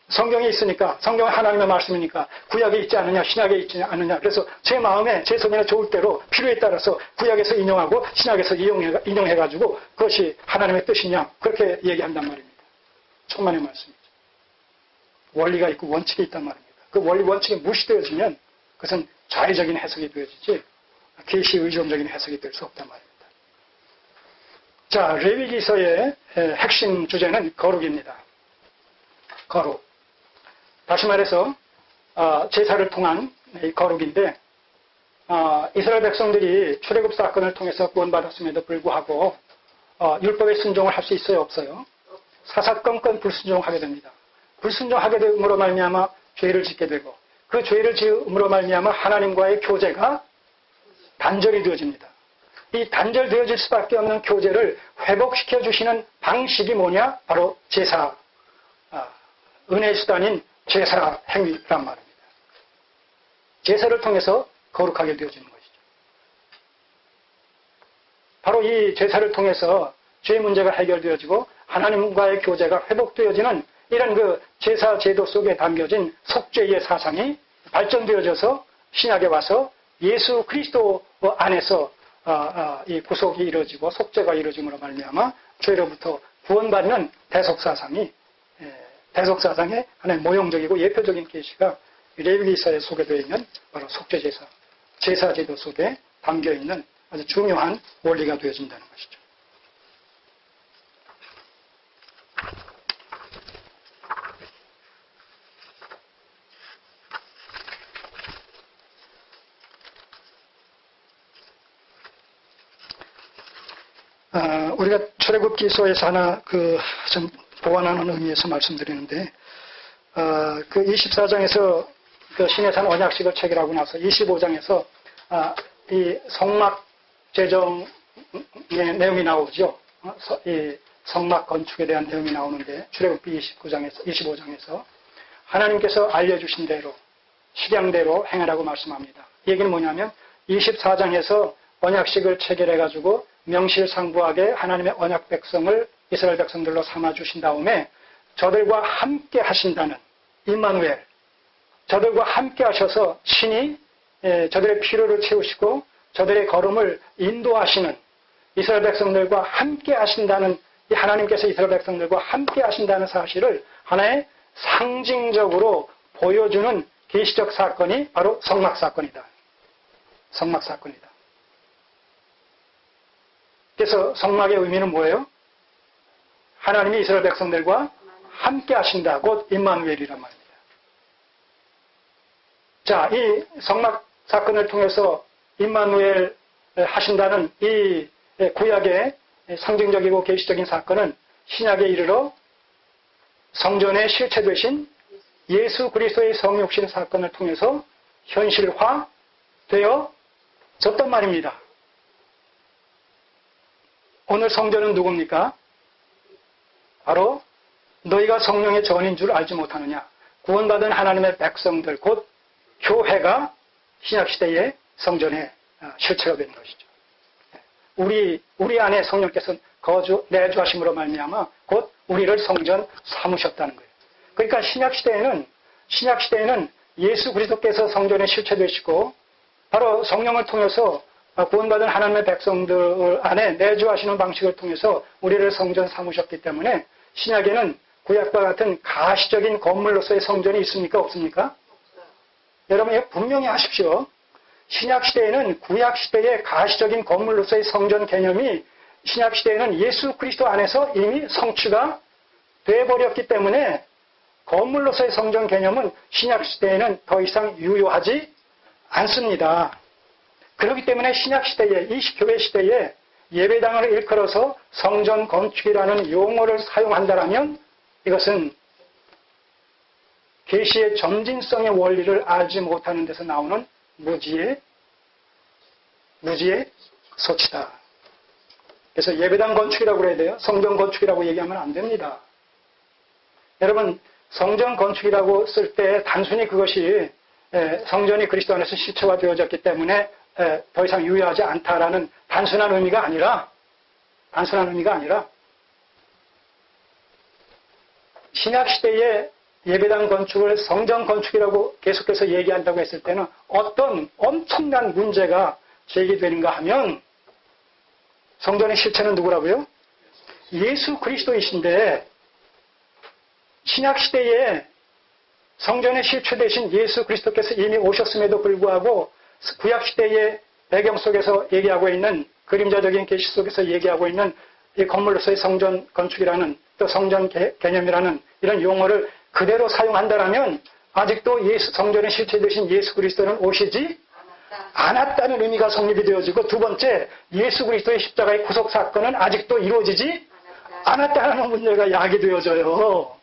성경에 있으니까, 성경은 하나님의 말씀이니까 구약에 있지 않느냐 신약에 있지 않느냐, 그래서 제 마음에 제 손에 좋을 대로 필요에 따라서 구약에서 인용하고 신약에서 인용해가지고 그것이 하나님의 뜻이냐 그렇게 얘기한단 말입니다. 천만의 말씀이죠. 원리가 있고 원칙이 있단 말입니다. 그 원리 원칙이 무시되어지면 그것은 자의적인 해석이 되어지지 계시 의존적인 해석이 될 수 없단 말입니다. 자, 레위기서의 핵심 주제는 거룩입니다. 거룩. 다시 말해서 제사를 통한 거룩인데, 이스라엘 백성들이 출애굽 사건을 통해서 구원받았음에도 불구하고 율법에 순종을 할 수 있어요, 없어요? 사사건건 불순종하게 됩니다. 불순종하게 됨으로 말미암아 죄를 짓게 되고, 그 죄를 지음으로 말미암아 하나님과의 교제가 단절이 되어집니다. 이 단절되어질 수밖에 없는 교제를 회복시켜 주시는 방식이 뭐냐? 바로 제사, 은혜의 수단인 제사 행위란 말입니다. 제사를 통해서 거룩하게 되어지는 것이죠. 바로 이 제사를 통해서 죄의 문제가 해결되어지고 하나님과의 교제가 회복되어지는 이런 제사 제도 속에 담겨진 속죄의 사상이 발전되어져서 신약에 와서 예수 그리스도 안에서 이 구속이 이루어지고 속죄가 이루어짐으로 말미암아 죄로부터 구원받는 대속사상의 하나의 모형적이고 예표적인 계시가 레위기서에 소개되어 있는 바로 속죄제사, 제사제도 속에 담겨있는 아주 중요한 원리가 되어진다는 것이죠. 우리가 출애굽기서에서 하나 좀 보완하는 의미에서 말씀드리는데, 그 24장에서 그 시내산 언약식을 체결하고 나서 25장에서 이 성막 제정의 내용이 나오죠. 이 성막 건축에 대한 내용이 나오는데, 출애굽기 25장에서 하나님께서 알려주신 대로 식양대로 행하라고 말씀합니다. 이 얘기는 뭐냐면 24장에서 언약식을 체결해가지고 명실상부하게 하나님의 언약 백성을 이스라엘 백성들로 삼아주신 다음에 저들과 함께 하신다는 임마누엘, 저들과 함께 하셔서 신이 저들의 필요를 채우시고 저들의 걸음을 인도하시는, 이스라엘 백성들과 함께 하신다는, 이 하나님께서 이스라엘 백성들과 함께 하신다는 사실을 하나의 상징적으로 보여주는 계시적 사건이 바로 성막 사건이다. 성막 사건이다. 그래서 성막의 의미는 뭐예요? 하나님이 이스라엘 백성들과 함께 하신다. 곧 임마누엘이란 말입니다. 자, 이 성막 사건을 통해서 임마누엘 하신다는 이 구약의 상징적이고 계시적인 사건은 신약에 이르러 성전에 실체되신 예수 그리스도의 성육신 사건을 통해서 현실화되어졌단 말입니다. 오늘 성전은 누굽니까? 바로 너희가 성령의 전인 줄 알지 못하느냐. 구원받은 하나님의 백성들, 곧 교회가 신약시대의 성전의 실체가 된 것이죠. 우리 안에 성령께서 내주하심으로 말미암아 곧 우리를 성전 삼으셨다는 거예요. 그러니까 신약시대에는 예수 그리스도께서 성전의 실체 되시고 바로 성령을 통해서 구원받은 하나님의 백성들 안에 내주하시는 방식을 통해서 우리를 성전 삼으셨기 때문에 신약에는 구약과 같은 가시적인 건물로서의 성전이 있습니까? 없습니까? 여러분 분명히 아십시오. 신약시대에는 구약시대의 가시적인 건물로서의 성전 개념이 신약시대에는 예수 그리스도 안에서 이미 성취가 돼버렸기 때문에 건물로서의 성전 개념은 신약시대에는 더 이상 유효하지 않습니다. 그렇기 때문에 신약시대에 이 교회 시대에 예배당을 일컬어서 성전 건축이라는 용어를 사용한다면 이것은 계시의 점진성의 원리를 알지 못하는 데서 나오는 무지의 소치다. 그래서 예배당 건축이라고 그래야 돼요. 성전 건축이라고 얘기하면 안 됩니다. 여러분 성전 건축이라고 쓸 때 단순히 그것이 성전이 그리스도 안에서 실체화 되어졌기 때문에 더 이상 유효하지 않다라는 단순한 의미가 아니라 신약시대의 예배당 건축을 성전 건축이라고 계속해서 얘기한다고 했을 때는 어떤 엄청난 문제가 제기되는가 하면 성전의 실체는 누구라고요? 예수 그리스도이신데 신약시대에 성전의 실체 대신 예수 그리스도께서 이미 오셨음에도 불구하고 구약시대의 배경 속에서 얘기하고 있는 그림자적인 계시 속에서 얘기하고 있는 이 건물로서의 성전 건축이라는 또 성전 개념이라는 이런 용어를 그대로 사용한다면 아직도 성전의 실체 대신 예수 그리스도는 오시지 않았다는 의미가 성립이 되어지고 두 번째 예수 그리스도의 십자가의 구속 사건은 아직도 이루어지지 않았다는 문제가 야기되어져요.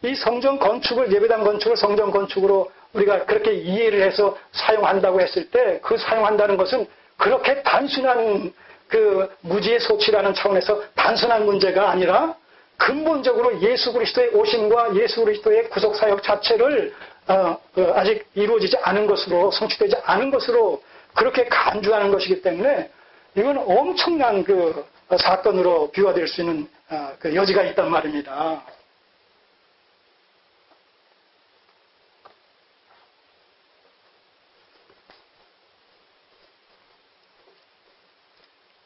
이 성전 건축을 예배당 건축을 성전 건축으로 우리가 그렇게 이해를 해서 사용한다고 했을 때 그 사용한다는 것은 그렇게 단순한 그 무지의 소치라는 차원에서 단순한 문제가 아니라 근본적으로 예수 그리스도의 오심과 예수 그리스도의 구속 사역 자체를 아직 이루어지지 않은 것으로 성취되지 않은 것으로 그렇게 간주하는 것이기 때문에 이건 엄청난 그 사건으로 비화될 수 있는 그 여지가 있단 말입니다.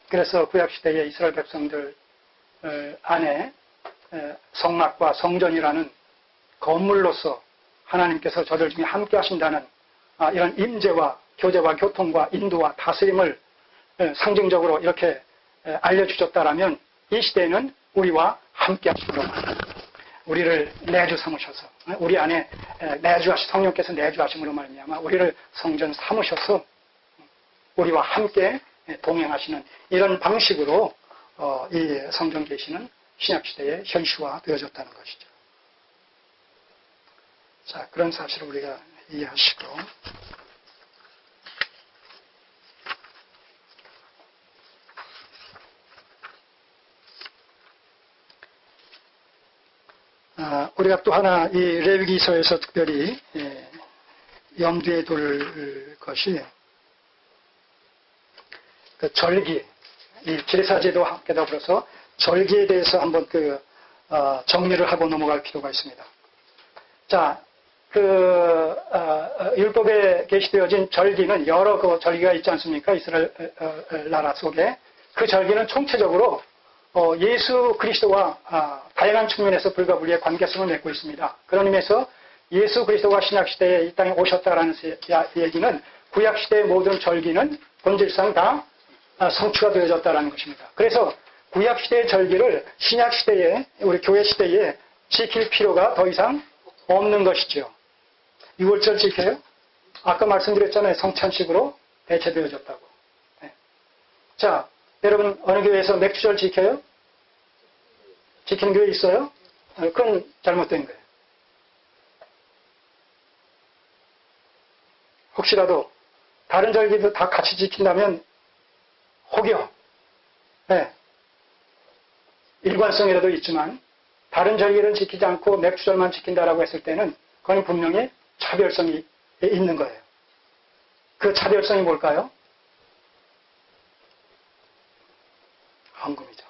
그래서 구약시대의 이스라엘 백성들 안에 성막과 성전이라는 건물로서 하나님께서 저들 중에 함께 하신다는 이런 임재와 교제와 교통과 인도와 다스림을 상징적으로 이렇게 알려주셨다라면 이 시대에는 우리와 함께 하심으로만 우리를 내주 삼으셔서 우리 안에 성령께서 내주하심으로 말미암아 우리를 성전 삼으셔서 우리와 함께 동행하시는 이런 방식으로 이 성전 계시는 신약시대에 현시화되어졌다는 것이죠. 자, 그런 사실을 우리가 이해하시고 우리가 또 하나 이 레위기서에서 특별히 염두에 둘 것이 그 절기, 이 제사제도와 함께 더불어서 절기에 대해서 한번 정리를 하고 넘어갈 필요가 있습니다. 자, 율법에 게시되어진 절기는 여러 절기가 있지 않습니까? 이스라엘 나라 속에. 그 절기는 총체적으로 예수 그리스도와 다양한 측면에서 불과 분리의 관계성을 맺고 있습니다. 그런 의미에서 예수 그리스도가 신약시대에 이 땅에 오셨다라는 얘기는 구약시대의 모든 절기는 본질상 다 성취가 되어졌다는 것입니다. 그래서 구약시대의 절기를 신약시대에 우리 교회 시대에 지킬 필요가 더 이상 없는 것이죠. 6월절 지켜요? 아까 말씀드렸잖아요. 성찬식으로 대체되어졌다고. 네. 자, 여러분 어느 교회에서 맥주절 지켜요? 지키는 교회 있어요? 그건 잘못된 거예요. 혹시라도 다른 절기도 다 같이 지킨다면 혹여 일관성이라도 있지만 다른 절기를 지키지 않고 맥주절만 지킨다라고 했을 때는 그건 분명히 차별성이 있는 거예요. 그 차별성이 뭘까요? 헌금이죠.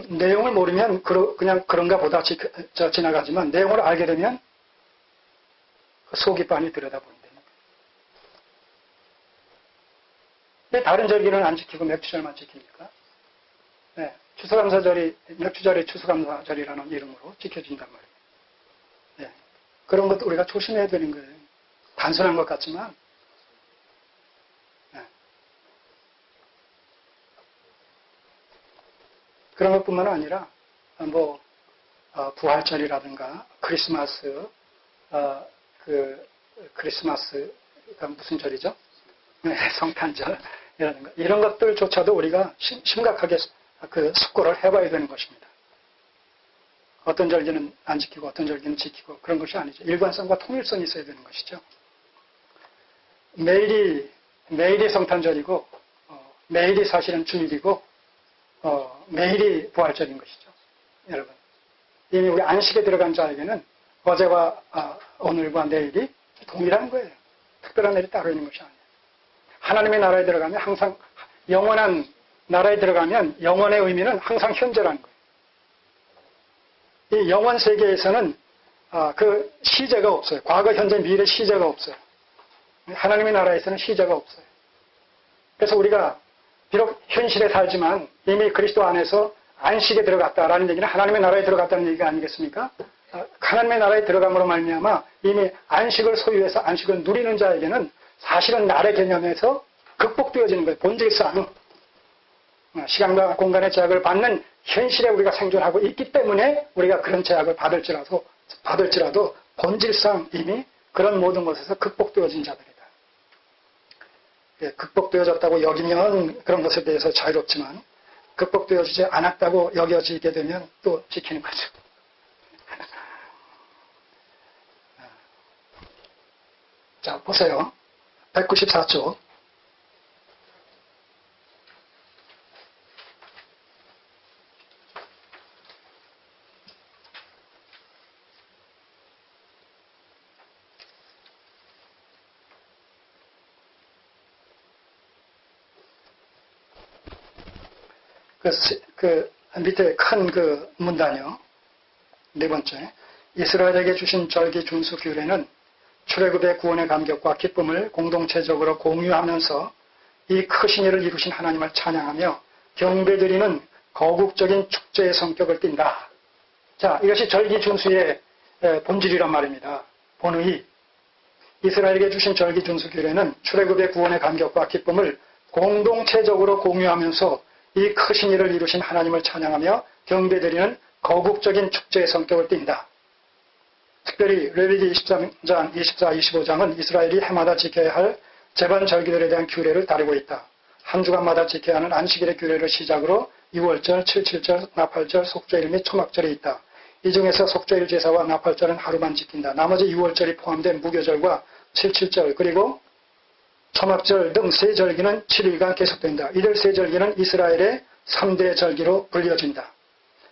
내용을 모르면 그냥 그런가 보다 지나가지만 내용을 알게 되면 속이 빤히 들여다본다는 거예요. 다른 절기는 안 지키고 맥주절만 지킵니까? 네, 추수감사절이 맥주절이 추수감사절이라는 이름으로 지켜진단 말이에요. 네, 그런 것도 우리가 조심해야 되는 거예요. 단순한 것 같지만 네. 그런 것뿐만 아니라 부활절이라든가 크리스마스 크리스마스가 무슨 절이죠? 네, 성탄절이라든가 이런 것들조차도 우리가 심각하게 숙고를 해봐야 되는 것입니다. 어떤 절기는 안 지키고 어떤 절기는 지키고 그런 것이 아니죠. 일관성과 통일성이 있어야 되는 것이죠. 매일이 성탄절이고 매일이 사실은 주일이고 매일이 부활절인 것이죠. 여러분 이미 우리 안식에 들어간 자에게는 어제와 오늘과 내일이 동일한 거예요. 특별한 일이 따로 있는 것이 아니에요. 하나님의 나라에 들어가면 항상 영원한 나라에 들어가면 영원의 의미는 항상 현재라는 거예요. 이 영원 세계에서는 그 시제가 없어요. 과거, 현재, 미래 시제가 없어요. 하나님의 나라에서는 시제가 없어요. 그래서 우리가 비록 현실에 살지만 이미 그리스도 안에서 안식에 들어갔다라는 얘기는 하나님의 나라에 들어갔다는 얘기가 아니겠습니까? 하나님의 나라에 들어감으로 말미암아 이미 안식을 소유해서 안식을 누리는 자에게는 사실은 날의 개념에서 극복되어지는 거예요. 본질상 시간과 공간의 제약을 받는 현실에 우리가 생존하고 있기 때문에 우리가 그런 제약을 받을지라도 본질상 이미 그런 모든 것에서 극복되어진 자들이다. 예, 극복되어졌다고 여기면 그런 것에 대해서 자유롭지만 극복되어지지 않았다고 여겨지게 되면 또 지키는 거죠. 자, 보세요. 194쪽. 그 밑에 큰 그 문단이요. 네 번째. 이스라엘에게 주신 절기 준수 규례는 출애굽의 구원의 감격과 기쁨을 공동체적으로 공유하면서 이 크신 일을 이루신 하나님을 찬양하며 경배드리는 거국적인 축제의 성격을 띈다. 자, 이것이 절기 준수의 본질이란 말입니다. 본의. 이스라엘에게 주신 절기 준수 규례는 출애굽의 구원의 감격과 기쁨을 공동체적으로 공유하면서 이 크신 일을 이루신 하나님을 찬양하며 경배드리는 거국적인 축제의 성격을 띈다. 특별히 레위기 23장, 24, 25장은 이스라엘이 해마다 지켜야 할 제반 절기들에 대한 규례를 다루고 있다. 한 주간마다 지켜야 하는 안식일의 규례를 시작으로 6월절, 77절, 나팔절, 속죄일 및 초막절이 있다. 이 중에서 속죄일 제사와 나팔절은 하루만 지킨다. 나머지 6월절이 포함된 무교절과 77절 그리고 초막절 등 세 절기는 7일간 계속된다. 이들 세 절기는 이스라엘의 3대 절기로 불려진다.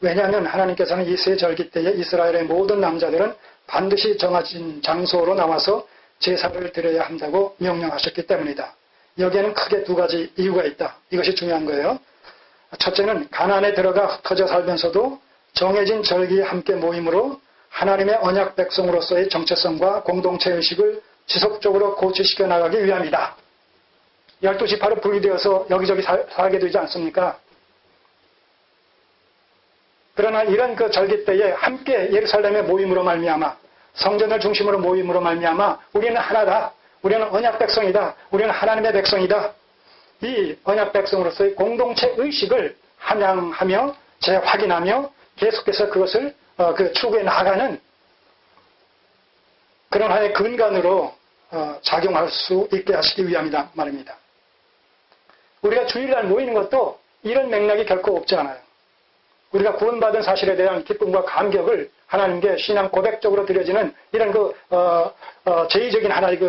왜냐하면 하나님께서는 이 세 절기 때에 이스라엘의 모든 남자들은 반드시 정해진 장소로 나와서 제사를 드려야 한다고 명령하셨기 때문이다. 여기에는 크게 두 가지 이유가 있다. 이것이 중요한 거예요. 첫째는 가나안에 들어가 흩어져 살면서도 정해진 절기에 함께 모임으로 하나님의 언약 백성으로서의 정체성과 공동체 의식을 지속적으로 고취시켜 나가기 위함이다. 12지파로 분리되어서 여기저기 살게 되지 않습니까? 그러나 이런 그 절기 때에 함께 예루살렘의 모임으로 말미암아 성전을 중심으로 모임으로 말미암아 우리는 하나다. 우리는 언약 백성이다. 우리는 하나님의 백성이다. 이 언약 백성으로서의 공동체 의식을 함양하며 재확인하며 계속해서 그것을 추구해 나가는 그런 하나의 근간으로 작용할 수 있게 하시기 위함이다 말입니다. 우리가 주일날 모이는 것도 이런 맥락이 결코 없지 않아요. 우리가 구원받은 사실에 대한 기쁨과 감격을 하나님께 신앙 고백적으로 드려지는 이런 제의적인 하나의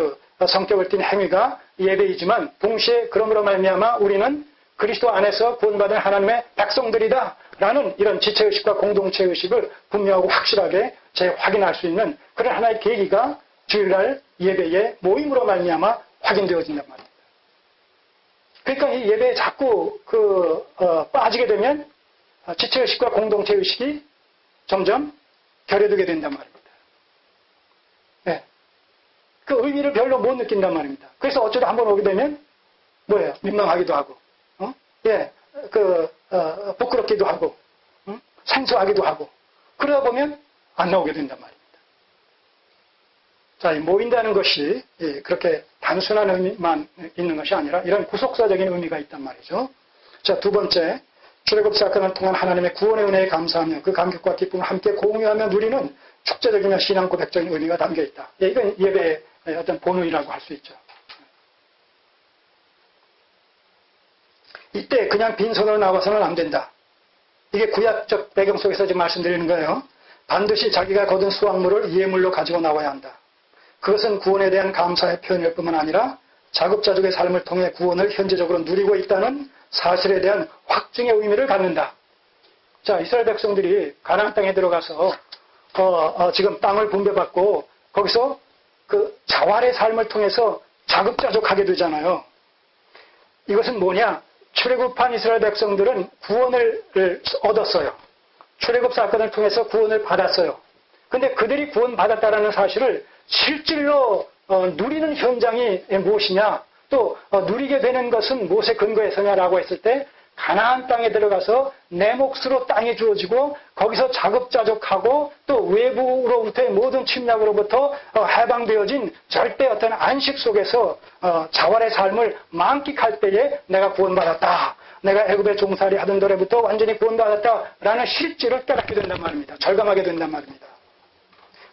성격을 띤 행위가 예배이지만 동시에 그러므로 말미암아 우리는 그리스도 안에서 구원받은 하나님의 백성들이다 라는 이런 지체의식과 공동체의식을 분명하고 확실하게 재확인할 수 있는 그런 하나의 계기가 주일날 예배의 모임으로 말미암아 확인되어진단 말입니다. 그러니까 이 예배에 자꾸 빠지게 되면 지체의식과 공동체의식이 점점 결여되게 된단 말입니다. 네. 그 의미를 별로 못 느낀단 말입니다. 그래서 어쩌다 한번 오게 되면 뭐예요? 민망하기도 하고, 부끄럽기도 하고, 생소하기도 하고, 그러다 보면 안 나오게 된단 말입니다. 자, 모인다는 것이 그렇게 단순한 의미만 있는 것이 아니라 이런 구속사적인 의미가 있단 말이죠. 자, 두 번째, 출애굽 사건을 통한 하나님의 구원의 은혜에 감사하며 그 감격과 기쁨을 함께 공유하며 누리는 축제적이며 신앙 고백적인 의미가 담겨 있다. 이건 예배의 어떤 본의라고 할 수 있죠. 이때 그냥 빈손으로 나와서는 안 된다. 이게 구약적 배경 속에서 지금 말씀드리는 거예요. 반드시 자기가 거둔 수확물을 예물로 가지고 나와야 한다. 그것은 구원에 대한 감사의 표현일 뿐만 아니라 자급자족의 삶을 통해 구원을 현재적으로 누리고 있다는 사실에 대한 확증의 의미를 갖는다. 자, 이스라엘 백성들이 가나안 땅에 들어가서 지금 땅을 분배받고 거기서 그 자활의 삶을 통해서 자급자족하게 되잖아요. 이것은 뭐냐? 출애굽한 이스라엘 백성들은 구원을 얻었어요. 출애굽 사건을 통해서 구원을 받았어요. 근데 그들이 구원받았다는 사실을 실질로 누리는 현장이 무엇이냐, 또 누리게 되는 것은 무엇에 근거해서냐라고 했을 때 가나안 땅에 들어가서 내 몫으로 땅이 주어지고 거기서 자급자족하고 또 외부로부터의 모든 침략으로부터 해방되어진 절대 어떤 안식 속에서 자활의 삶을 만끽할 때에 내가 구원받았다. 내가 애굽의 종살이 하던 도래부터 완전히 구원받았다라는 실질을 깨닫게 된단 말입니다. 절감하게 된단 말입니다.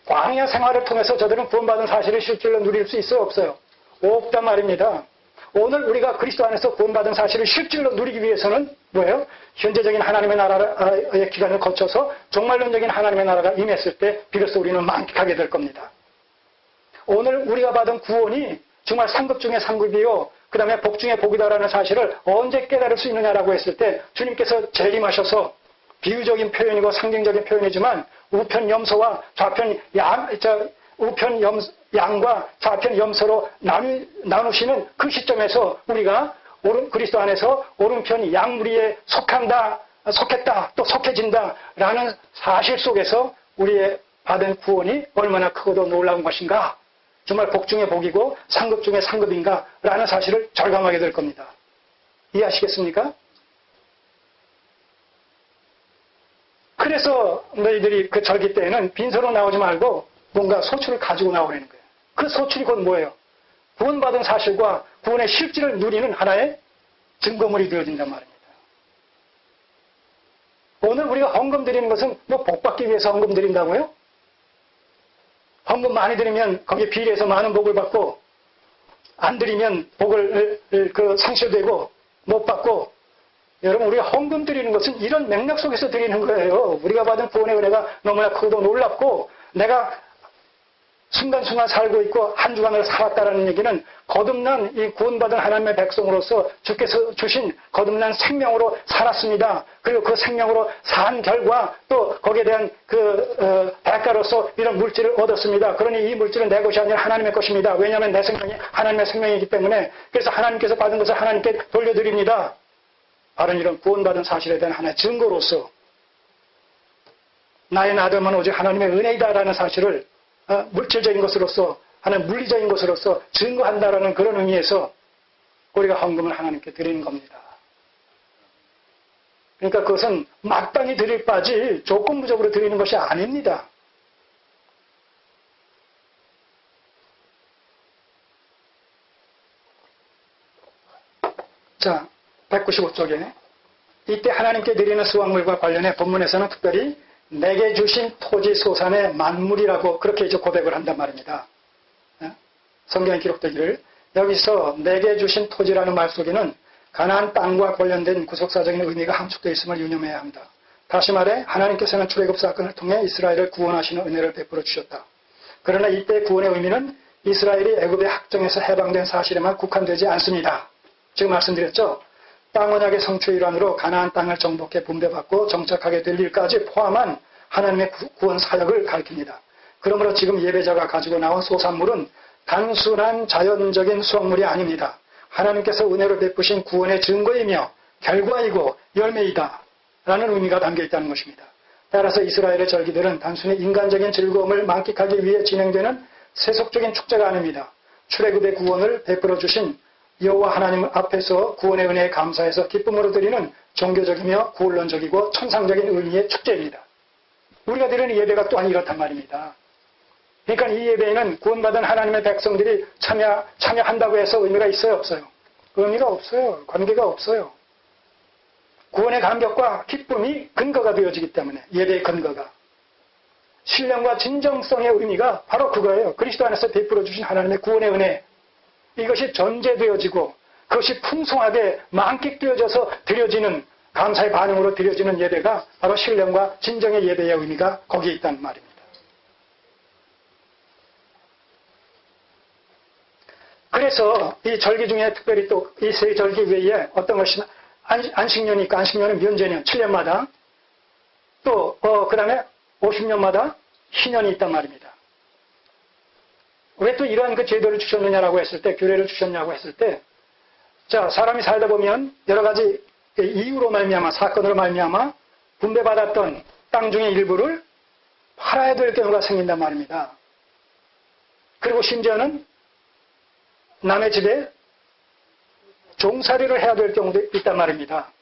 광야 생활을 통해서 저들은 구원받은 사실을 실질로 누릴 수 있어요, 없어요? 없단 말입니다. 오늘 우리가 그리스도 안에서 구원받은 사실을 실질로 누리기 위해서는 뭐예요? 현재적인 하나님의 나라의 기간을 거쳐서 종말론적인 하나님의 나라가 임했을 때 비로소 우리는 만끽하게 될 겁니다. 오늘 우리가 받은 구원이 정말 상급 중에 상급이요, 그 다음에 복 중에 복이다라는 사실을 언제 깨달을 수 있느냐라고 했을 때 주님께서 재림하셔서 비유적인 표현이고 상징적인 표현이지만 우편 염소와 좌편 양과 좌편 염소로 나누시는 그 시점에서 우리가 그리스도 안에서 오른편 양무리에 속했다, 또 속해진다라는 사실 속에서 우리의 받은 구원이 얼마나 크고도 놀라운 것인가, 정말 복 중에 복이고 상급 중에 상급인가라는 사실을 절감하게 될 겁니다. 이해하시겠습니까? 그래서 너희들이 그 절기 때에는 빈손으로 나오지 말고 뭔가 소출을 가지고 나오라는 거예요. 그 소출이 곧 뭐예요? 구원받은 사실과 구원의 실질을 누리는 하나의 증거물이 되어진단 말입니다. 오늘 우리가 헌금 드리는 것은 뭐 복 받기 위해서 헌금 드린다고요? 헌금 많이 드리면 거기에 비례해서 많은 복을 받고, 안 드리면 복을 상실되고 못 받고. 여러분, 우리가 헌금 드리는 것은 이런 맥락 속에서 드리는 거예요. 우리가 받은 구원의 은혜가 너무나 크고 놀랍고 내가 순간순간 살고 있고 한 주간을 살았다라는 얘기는 거듭난 이 구원받은 하나님의 백성으로서 주께서 주신 거듭난 생명으로 살았습니다. 그리고 그 생명으로 산 결과 또 거기에 대한 대가로서 이런 물질을 얻었습니다. 그러니 이 물질은 내 것이 아니라 하나님의 것입니다. 왜냐하면 내 생명이 하나님의 생명이기 때문에. 그래서 하나님께서 받은 것을 하나님께 돌려드립니다. 바로 이런 구원받은 사실에 대한 하나의 증거로서 나의 나됨은 오직 하나님의 은혜이다라는 사실을 물질적인 것으로서, 하나의 물리적인 것으로서 증거한다라는 그런 의미에서 우리가 헌금을 하나님께 드리는 겁니다. 그러니까 그것은 마땅히 드릴 바지 조건부적으로 드리는 것이 아닙니다. 자, 195쪽에 이때 하나님께 드리는 수확물과 관련해 본문에서는 특별히 내게 주신 토지 소산의 만물이라고 그렇게 이제 고백을 한단 말입니다. 성경에 기록되기를 여기서 내게 주신 토지라는 말 속에는 가나안 땅과 관련된 구속사적인 의미가 함축되어 있음을 유념해야 합니다. 다시 말해 하나님께서는 출애굽 사건을 통해 이스라엘을 구원하시는 은혜를 베풀어 주셨다. 그러나 이때 구원의 의미는 이스라엘이 애굽의 학정에서 해방된 사실에만 국한되지 않습니다. 지금 말씀드렸죠. 땅 언약의 성취의 일환으로 가나안 땅을 정복해 분배받고 정착하게 될 일까지 포함한 하나님의 구원 사역을 가리킵니다. 그러므로 지금 예배자가 가지고 나온 소산물은 단순한 자연적인 수확물이 아닙니다. 하나님께서 은혜로 베푸신 구원의 증거이며 결과이고 열매이다. 라는 의미가 담겨 있다는 것입니다. 따라서 이스라엘의 절기들은 단순히 인간적인 즐거움을 만끽하기 위해 진행되는 세속적인 축제가 아닙니다. 출애굽의 구원을 베풀어 주신 여호와 하나님 앞에서 구원의 은혜에 감사해서 기쁨으로 드리는 종교적이며 구원론적이고 천상적인 의미의 축제입니다. 우리가 드리는 예배가 또한 이렇단 말입니다. 그러니까 이 예배에는 구원받은 하나님의 백성들이 참여한다고 해서 의미가 있어요, 없어요? 의미가 없어요. 관계가 없어요. 구원의 감격과 기쁨이 근거가 되어지기 때문에, 예배의 근거가. 신령과 진정성의 의미가 바로 그거예요. 그리스도 안에서 베풀어 주신 하나님의 구원의 은혜. 이것이 전제되어지고 그것이 풍성하게 만끽되어져서 드려지는, 감사의 반응으로 드려지는 예배가 바로 신령과 진정의 예배의 의미가 거기에 있다는 말입니다. 그래서 이 절기 중에 특별히 또 이 세 절기 외에 어떤 것이 안식년이니까 안식년은 면제년 7년마다 또 그 다음에 50년마다 희년이 있단 말입니다. 왜 또 이러한 그 제도를 주셨느냐라고 했을 때, 규례를 주셨냐고 했을 때, 자, 사람이 살다 보면 여러 가지 이유로 말미암아, 사건으로 말미암아 분배받았던 땅 중의 일부를 팔아야 될 경우가 생긴단 말입니다. 그리고 심지어는 남의 집에 종살이를 해야 될 경우도 있단 말입니다.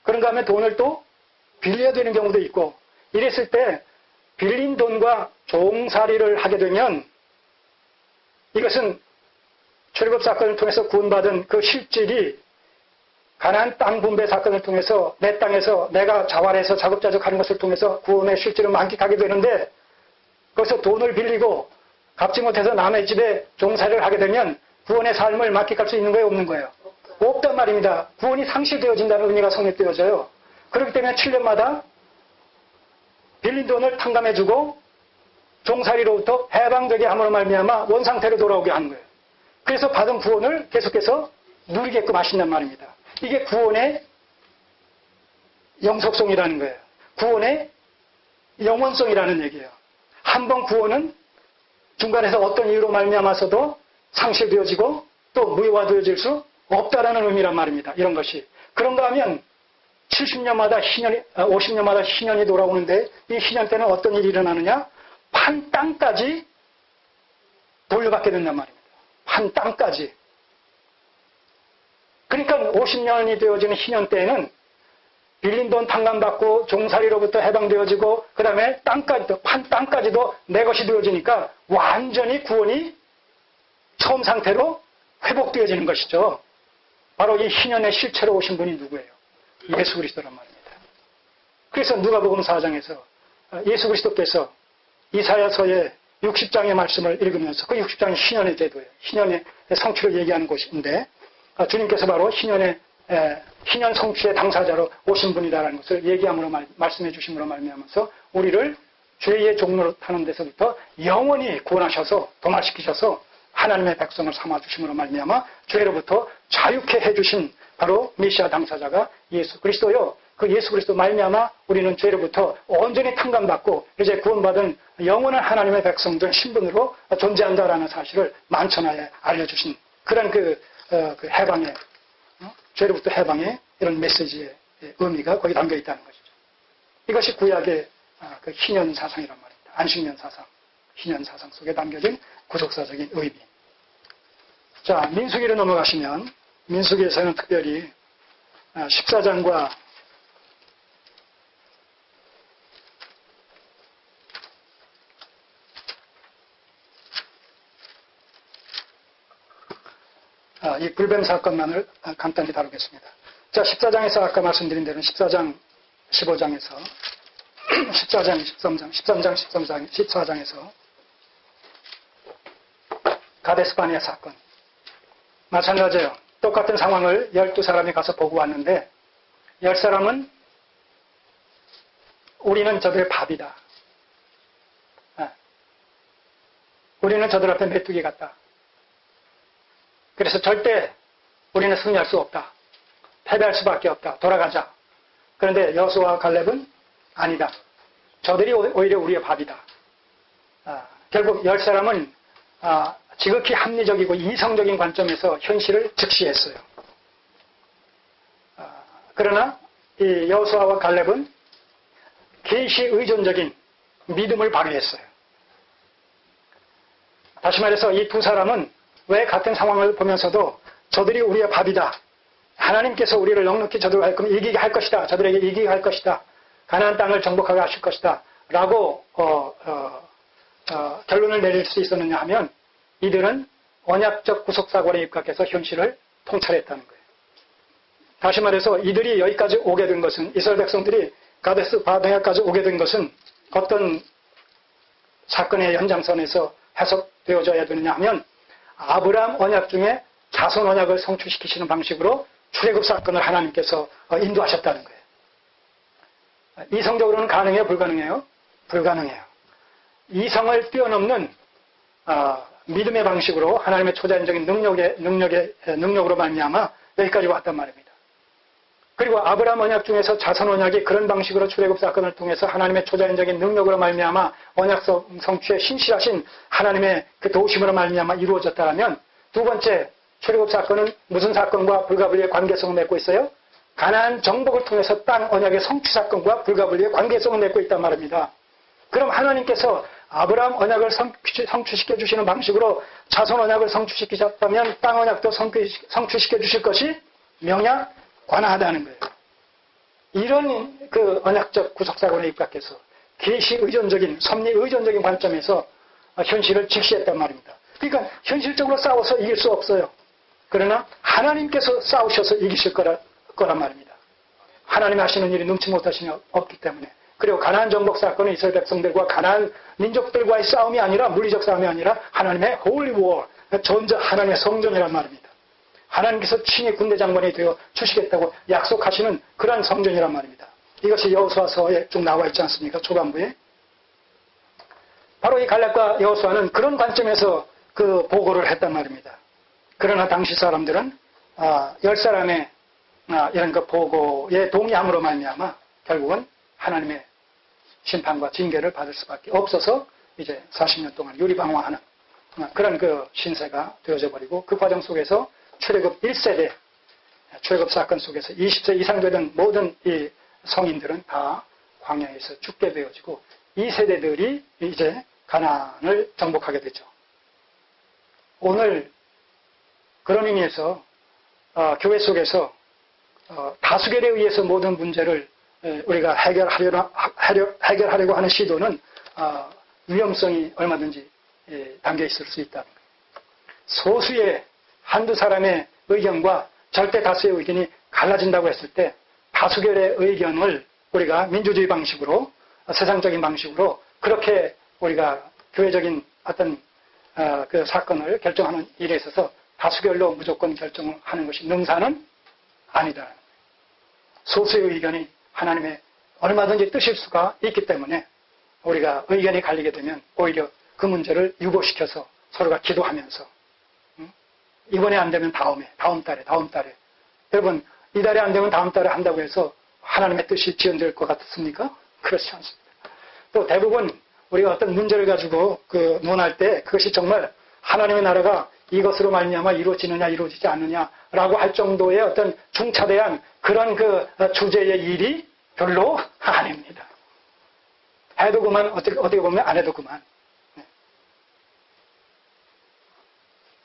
그런가 하면 돈을 또 빌려야 되는 경우도 있고, 이랬을 때 빌린 돈과 종살이를 하게 되면 이것은 출애굽 사건을 통해서 구원받은 그 실질이 가나안 땅 분배 사건을 통해서 내 땅에서 내가 자활해서 자급자족하는 것을 통해서 구원의 실질을 만끽하게 되는데, 거기서 돈을 빌리고 갚지 못해서 남의 집에 종살이를 하게 되면 구원의 삶을 만끽할 수 있는 거예요, 없는 거예요? 없단 말입니다. 구원이 상실되어진다는 의미가 성립되어져요. 그렇기 때문에 7년마다 빌린 돈을 탕감해주고 종살이로부터 해방되게 함으로 말미암아 원상태로 돌아오게 하는 거예요. 그래서 받은 구원을 계속해서 누리게끔 하신단 말입니다. 이게 구원의 영속성이라는 거예요. 구원의 영원성이라는 얘기예요. 한 번 구원은 중간에서 어떤 이유로 말미암아서도 상실되어지고 또 무효화되어질 수 없다라는 의미란 말입니다. 이런 것이. 그런가 하면 70년마다 희년이, 50년마다 희년이 돌아오는데 이 희년 때는 어떤 일이 일어나느냐? 판 땅까지 돌려받게 된단 말입니다. 판 땅까지. 그러니까 50년이 되어지는 희년 때에는 빌린 돈 탕감받고 종살이로부터 해방되어지고 그 다음에 땅까지도, 판 땅까지도 내 것이 되어지니까 완전히 구원이 처음 상태로 회복되어지는 것이죠. 바로 이 희년의 실체로 오신 분이 누구예요? 예수 그리스도란 말입니다. 그래서 누가복음 4장에서 예수 그리스도께서 이사야서의 60장의 말씀을 읽으면서 그 60장이 희년의 제도예요. 희년의 성취를 얘기하는 곳인데 주님께서 바로 희년 성취의 당사자로 오신 분이다라는 것을 얘기함으로 말씀해 주심으로 말미암아서 우리를 죄의 종로로 타는 데서부터 영원히 구원하셔서 도말시키셔서 하나님의 백성을 삼아주심으로 말미암아 죄로부터 자유케 해주신 바로 메시아 당사자가 예수 그리스도요. 그 예수 그리스도 말미암아 우리는 죄로부터 온전히 탕감받고 이제 구원받은 영원한 하나님의 백성들 신분으로 존재한다라는 사실을 만천하에 알려주신 그런 그 해방의 죄로부터 해방의 이런 메시지의 의미가 거기 담겨 있다는 것이죠. 이것이 구약의 그 희년 사상이란 말입니다. 안식년 사상, 희년 사상 속에 담겨진 구속사적인 의미. 자, 민수기로 넘어가시면 민수기에서는 특별히 14장과 이 불뱀 사건만을 간단히 다루겠습니다. 자, 14장에서 아까 말씀드린 대로 14장, 15장에서 14장, 13장, 13장, 13장, 14장에서 가데스바네아 사건. 마찬가지예요. 똑같은 상황을 12사람이 가서 보고 왔는데 10사람은 우리는 저들의 밥이다. 우리는 저들 앞에 메뚜기 같다. 그래서 절대 우리는 승리할 수 없다. 패배할 수밖에 없다. 돌아가자. 그런데 여호수아와 갈렙은 아니다. 저들이 오히려 우리의 밥이다. 결국 10사람은 지극히 합리적이고 이성적인 관점에서 현실을 직시했어요. 그러나 이 여호수아와 갈렙은 계시 의존적인 믿음을 발휘했어요. 다시 말해서 이 두 사람은 왜 같은 상황을 보면서도 저들이 우리의 밥이다. 하나님께서 우리를 넉넉히 저들과 이기게 할 것이다. 저들에게 이기게 할 것이다. 가나안 땅을 정복하게 하실 것이다. 라고 결론을 내릴 수 있었느냐 하면 이들은 언약적 구속사관에 입각해서 현실을 통찰했다는 거예요. 다시 말해서 이들이 여기까지 오게 된 것은 이스라엘 백성들이 가데스 바네아까지 오게 된 것은 어떤 사건의 연장선에서 해석되어져야 되느냐 하면 아브라함 언약 중에 자손 언약을 성취시키시는 방식으로 출애굽 사건을 하나님께서 인도하셨다는 거예요. 이성적으로는 가능해요? 불가능해요? 불가능해요. 이성을 뛰어넘는 믿음의 방식으로 하나님의 초자연적인 능력으로 말미암아 여기까지 왔단 말입니다. 그리고 아브라함 언약 중에서 자손 언약이 그런 방식으로 출애굽 사건을 통해서 하나님의 초자연적인 능력으로 말미암아 언약 성취에 신실하신 하나님의 그 도우심으로 말미암아 이루어졌다면 두 번째 출애굽 사건은 무슨 사건과 불가분리의 관계성을 맺고 있어요? 가나안 정복을 통해서 땅 언약의 성취 사건과 불가분리의 관계성을 맺고 있단 말입니다. 그럼 하나님께서 아브라함 언약을 성취시켜 주시는 방식으로 자손 언약을 성취시키셨다면 땅 언약도 성취시켜 주실 것이 명약 관하다는 거예요. 이런 그 언약적 구속사건에 입각해서 계시 의존적인 섭리 의존적인 관점에서 현실을 직시했단 말입니다. 그러니까 현실적으로 싸워서 이길 수 없어요. 그러나 하나님께서 싸우셔서 이기실 거란 말입니다. 하나님이 하시는 일이 능치 못하시니 없기 때문에. 그리고 가나안 정복 사건은 이스라엘 백성들과 가나안 민족들과의 싸움이 아니라 물리적 싸움이 아니라 하나님의 홀리 워, 전적 하나님의 성전이란 말입니다. 하나님께서 친히 군대 장관이 되어 주시겠다고 약속하시는 그러한 성전이란 말입니다. 이것이 여호수아서에 쭉 나와 있지 않습니까? 초반부에. 바로 이 갈렙과 여호수아는 그런 관점에서 그 보고를 했단 말입니다. 그러나 당시 사람들은 10사람의 이런 그 보고에 동의함으로 말미암아 결국은 하나님의 심판과 징계를 받을 수밖에 없어서 이제 40년 동안 유리방황하는 그런 그 신세가 되어져 버리고 그 과정 속에서 출애굽 1세대 출애굽 사건 속에서 20세 이상 되던 모든 이 성인들은 다 광야에서 죽게 되어지고 이 세대들이 이제 가나안을 정복하게 되죠. 오늘 그런 의미에서 교회 속에서 다수결에 의해서 모든 문제를 우리가 해결하려고 하는 시도는 위험성이 얼마든지 담겨 있을 수 있다는 거예요. 소수의 한두 사람의 의견과 절대 다수의 의견이 갈라진다고 했을 때 다수결의 의견을 우리가 민주주의 방식으로 세상적인 방식으로 그렇게 우리가 교회적인 어떤 그 사건을 결정하는 일에 있어서 다수결로 무조건 결정을 하는 것이 능사는 아니다. 소수의 의견이 하나님의 얼마든지 뜻일 수가 있기 때문에 우리가 의견이 갈리게 되면 오히려 그 문제를 유보시켜서 서로가 기도하면서 이번에 안 되면 다음 달에 여러분 이 달에 안 되면 다음 달에 한다고 해서 하나님의 뜻이 지연될 것 같습니까? 그렇지 않습니다. 또 대부분 우리가 어떤 문제를 가지고 그 논할 때 그것이 정말 하나님의 나라가 이것으로 말미암아 이루어지느냐 이루어지지 않느냐라고 할 정도의 어떤 중차대한 그런 그 주제의 일이 별로 아닙니다. 해도 그만 어떻게 보면 안 해도 그만. 네.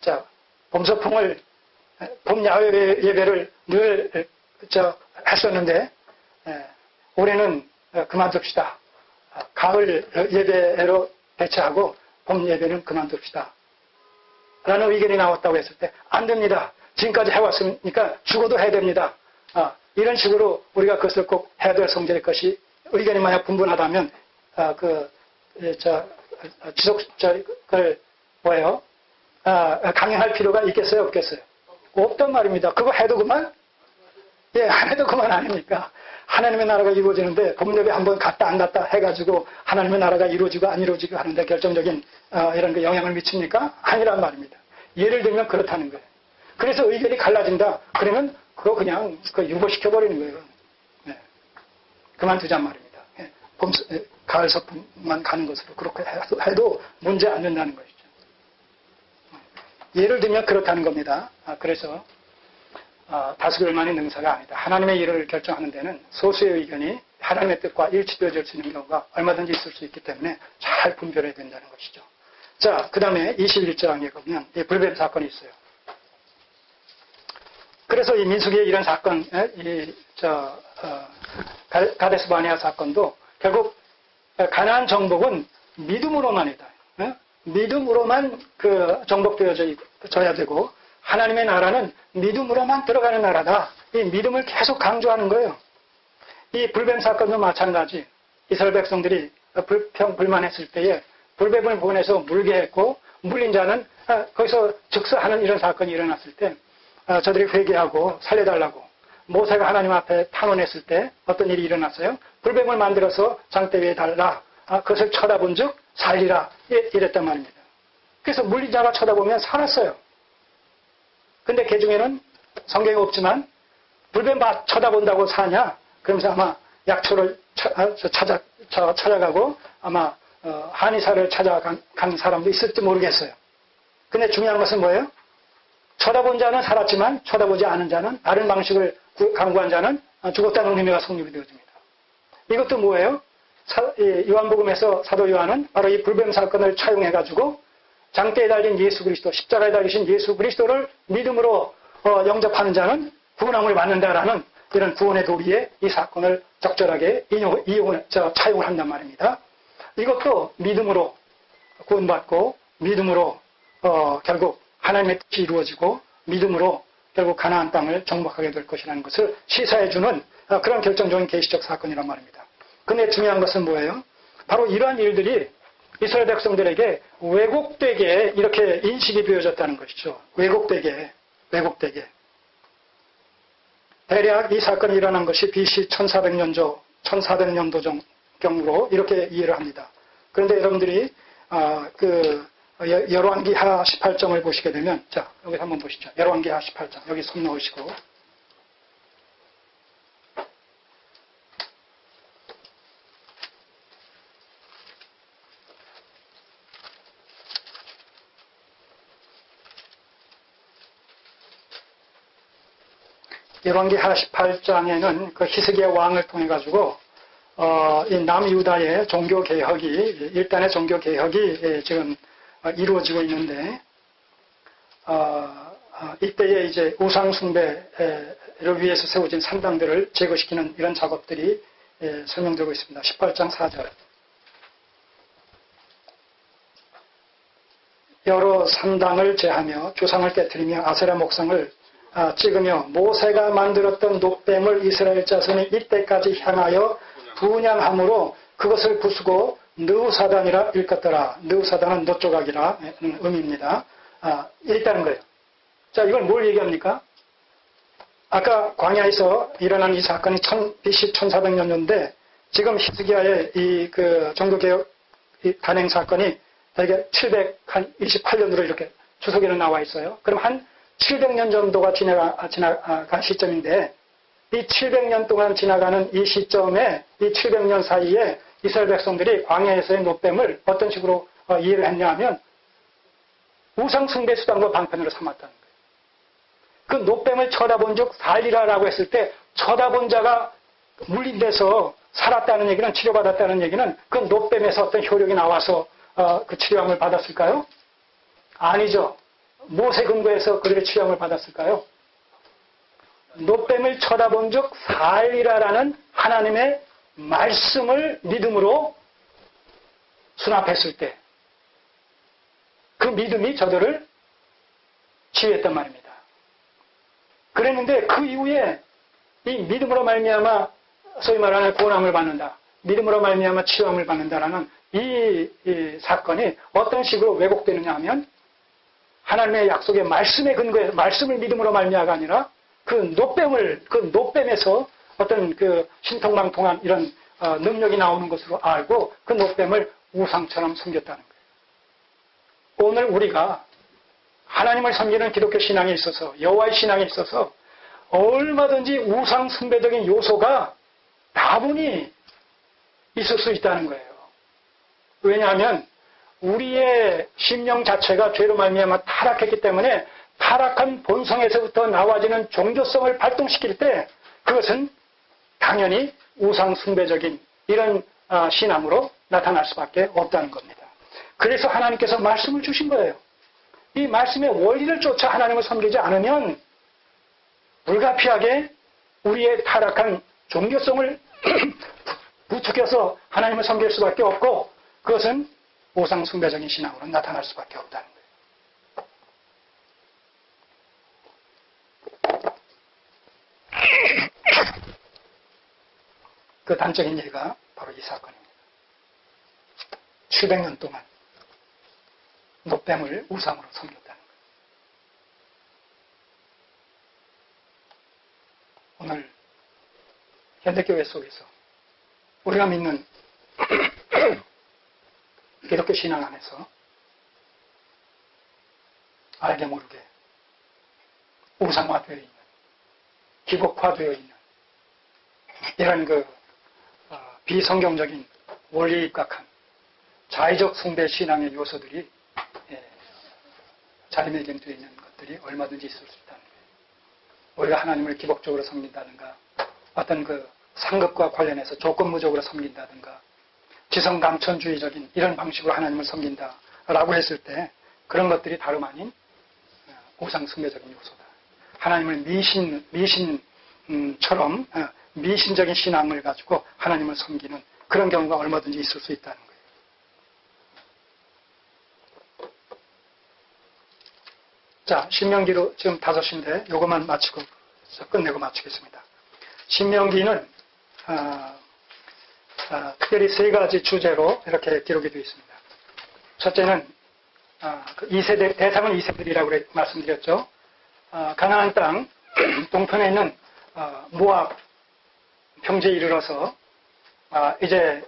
자, 봄서풍을 봄 야외 예배를 늘 했었는데 올해는 그만둡시다. 가을 예배로 대체하고 봄 예배는 그만둡시다. 라는 의견이 나왔다고 했을 때 안 됩니다. 지금까지 해왔으니까 죽어도 해야 됩니다. 이런 식으로 우리가 그것을 꼭 해야 될 성질의 것이 의견이 만약 분분하다면 지속적을 뭐예요? 강행할 필요가 있겠어요? 없겠어요? 없단 말입니다. 그거 해도 그만? 예, 안 해도 그만 아닙니까? 하나님의 나라가 이루어지는데 봄예배 한번 갔다 안 갔다 해가지고 하나님의 나라가 이루어지고 안 이루어지고 하는데 결정적인 이런 그 영향을 미칩니까? 아니란 말입니다. 예를 들면 그렇다는 거예요. 그래서 의견이 갈라진다. 그러면 그거 그냥 유보시켜버리는 거예요. 네. 그만두잔 말입니다. 예. 가을 서풍만 가는 것으로 그렇게 해도 문제 안 된다는 것이죠. 예를 들면 그렇다는 겁니다. 그래서 다수결만의 능사가 아니다. 하나님의 일을 결정하는 데는 소수의 의견이 하나님의 뜻과 일치되어질 수 있는 경우가 얼마든지 있을 수 있기 때문에 잘 분별해야 된다는 것이죠. 자, 그 다음에 21장에 보면 불뱀 사건이 있어요. 그래서 이 민수기의 이런 사건, 가데스 바네아 사건도 결국 가나안 정복은 믿음으로만이다. 믿음으로만 정복되어져야 되고 하나님의 나라는 믿음으로만 들어가는 나라다. 이 믿음을 계속 강조하는 거예요. 이 불뱀 사건도 마찬가지. 이스라엘 백성들이 불만했을 때에 불뱀을 보내서 물게 했고 물린 자는 거기서 즉사하는 이런 사건이 일어났을 때 저들이 회개하고 살려달라고 모세가 하나님 앞에 탄원했을 때 어떤 일이 일어났어요? 불뱀을 만들어서 장대 위에 달라. 그것을 쳐다본 즉 살리라. 이랬단 말입니다. 그래서 물린 자가 쳐다보면 살았어요. 근데 그 중에는 성경에 없지만 불뱀 쳐다본다고 사냐? 그러면서 아마 약초를 찾아가고 아마 한의사를 찾아간 사람도 있을지 모르겠어요. 근데 중요한 것은 뭐예요? 쳐다본 자는 살았지만 쳐다보지 않은 자는 다른 방식을 강구한 자는 죽었다는 의미가 성립이 되어집니다. 이것도 뭐예요? 요한복음에서 사도 요한은 바로 이 불뱀 사건을 차용해가지고 장대에 달린 예수 그리스도, 십자가에 달리신 예수 그리스도를 믿음으로 영접하는 자는 구원함을 받는다라는 이런 구원의 도리에 이 사건을 적절하게 차용을 한단 말입니다. 이것도 믿음으로 구원받고 믿음으로 결국 하나님의 뜻이 이루어지고 믿음으로 결국 가나안 땅을 정복하게 될 것이라는 것을 시사해주는 그런 결정적인 계시적 사건이란 말입니다. 근데 중요한 것은 뭐예요? 바로 이러한 일들이 이스라엘 백성들에게 왜곡되게 이렇게 인식이 되어졌다는 것이죠. 왜곡되게. 대략 이 사건이 일어난 것이 BC 1400년도 경으로 이렇게 이해를 합니다. 그런데 여러분들이 열왕기하 18장을 보시게 되면 자 여기 한번 보시죠. 열왕기하 18장 여기 손 넣으시고 열왕기하 18장에는 그 히스기야 왕을 통해 가지고 이 남유다의 종교 개혁이 일단의 종교 개혁이 지금 이루어지고 있는데 이때에 이제 우상 숭배를 위해서 세워진 산당들을 제거시키는 이런 작업들이 설명되고 있습니다. 18장 4절. 여러 산당을 제하며 조상을 깨뜨리며 아세라 목상을 찍으며 모세가 만들었던 놋뱀을 이스라엘 자손이 이때까지 향하여 분양함으로 그것을 부수고 느우사단이라 일컫더라. 느우사단은 놋조각이라 의미입니다. 있다는 거예요. 자, 이걸 뭘 얘기합니까? 아까 광야에서 일어난 이 사건이 BC 1400년도인데 지금 히스기야의 이 종교개혁 단행 사건이 대개 728년으로 이렇게 주석에는 나와 있어요. 그럼 한 700년 정도가 지나간 시점인데 이 700년 동안 지나가는 이 시점에 이 700년 사이에 이스라엘 백성들이 광야에서의 놋뱀을 어떤 식으로 이해를 했냐 하면 우상 숭배 수단과 방편으로 삼았다는 거예요. 그 놋뱀을 쳐다본 즉 살리라라고 했을 때 쳐다본 자가 물린 데서 살았다는 얘기는 치료받았다는 얘기는 그 놋뱀에서 어떤 효력이 나와서 그 치료함을 받았을까요? 아니죠. 무엇에 근거해서 그들의 치료함을 받았을까요? 놋뱀을 쳐다본 즉 살리라라는 하나님의 말씀을 믿음으로 수납했을 때 그 믿음이 저들을 치유했단 말입니다. 그랬는데 그 이후에 이 믿음으로 말미암아 소위 말하는 구원함을 받는다. 믿음으로 말미암아 치유함을 받는다라는 이 사건이 어떤 식으로 왜곡되느냐 하면 하나님의 약속의 말씀에 근거해서 말씀을 믿음으로 말미암아가 아니라 그 놋뱀에서 어떤 신통방통한 이런 능력이 나오는 것으로 알고 그 놋뱀을 우상처럼 섬겼다는 거예요. 오늘 우리가 하나님을 섬기는 기독교 신앙에 있어서 여호와의 신앙에 있어서 얼마든지 우상 숭배적인 요소가 다분히 있을 수 있다는 거예요. 왜냐하면 우리의 심령 자체가 죄로 말미암아 타락했기 때문에 타락한 본성에서부터 나와지는 종교성을 발동시킬 때 그것은 당연히 우상 숭배적인 이런 신앙으로 나타날 수밖에 없다는 겁니다. 그래서 하나님께서 말씀을 주신 거예요. 이 말씀의 원리를 쫓아 하나님을 섬기지 않으면 불가피하게 우리의 타락한 종교성을 부추겨서 하나님을 섬길 수밖에 없고 그것은 우상 숭배적인 신앙으로 나타날 수밖에 없다는 거예요. 그 단적인 예가 바로 이 사건입니다. 700년 동안 노뱀을 우상으로 섬겼다는 거예요. 오늘 현대교회 속에서 우리가 믿는 기독교 신앙 안에서 알게 모르게 우상화되어 있는, 기복화되어 있는 이런 비성경적인 원리에 입각한 자의적 숭배 신앙의 요소들이 자리매김되어 있는 것들이 얼마든지 있을 수 있다는 거예요. 우리가 하나님을 기복적으로 섬긴다든가 어떤 상급과 관련해서 조건부적으로 섬긴다든가 지성감천주의적인 이런 방식으로 하나님을 섬긴다라고 했을 때 그런 것들이 다름 아닌 우상 숭배적인 요소다. 하나님을 미신처럼 미신적인 신앙을 가지고 하나님을 섬기는 그런 경우가 얼마든지 있을 수 있다는 거예요. 자, 신명기로 지금 5시인데 요것만 마치고 끝내고 마치겠습니다. 신명기는 특별히 3가지 주제로 이렇게 기록이 되어 있습니다. 첫째는 대상은 2세들이라고 말씀드렸죠. 가나안 땅 동편에 있는 모압 평지에 이르러서 이제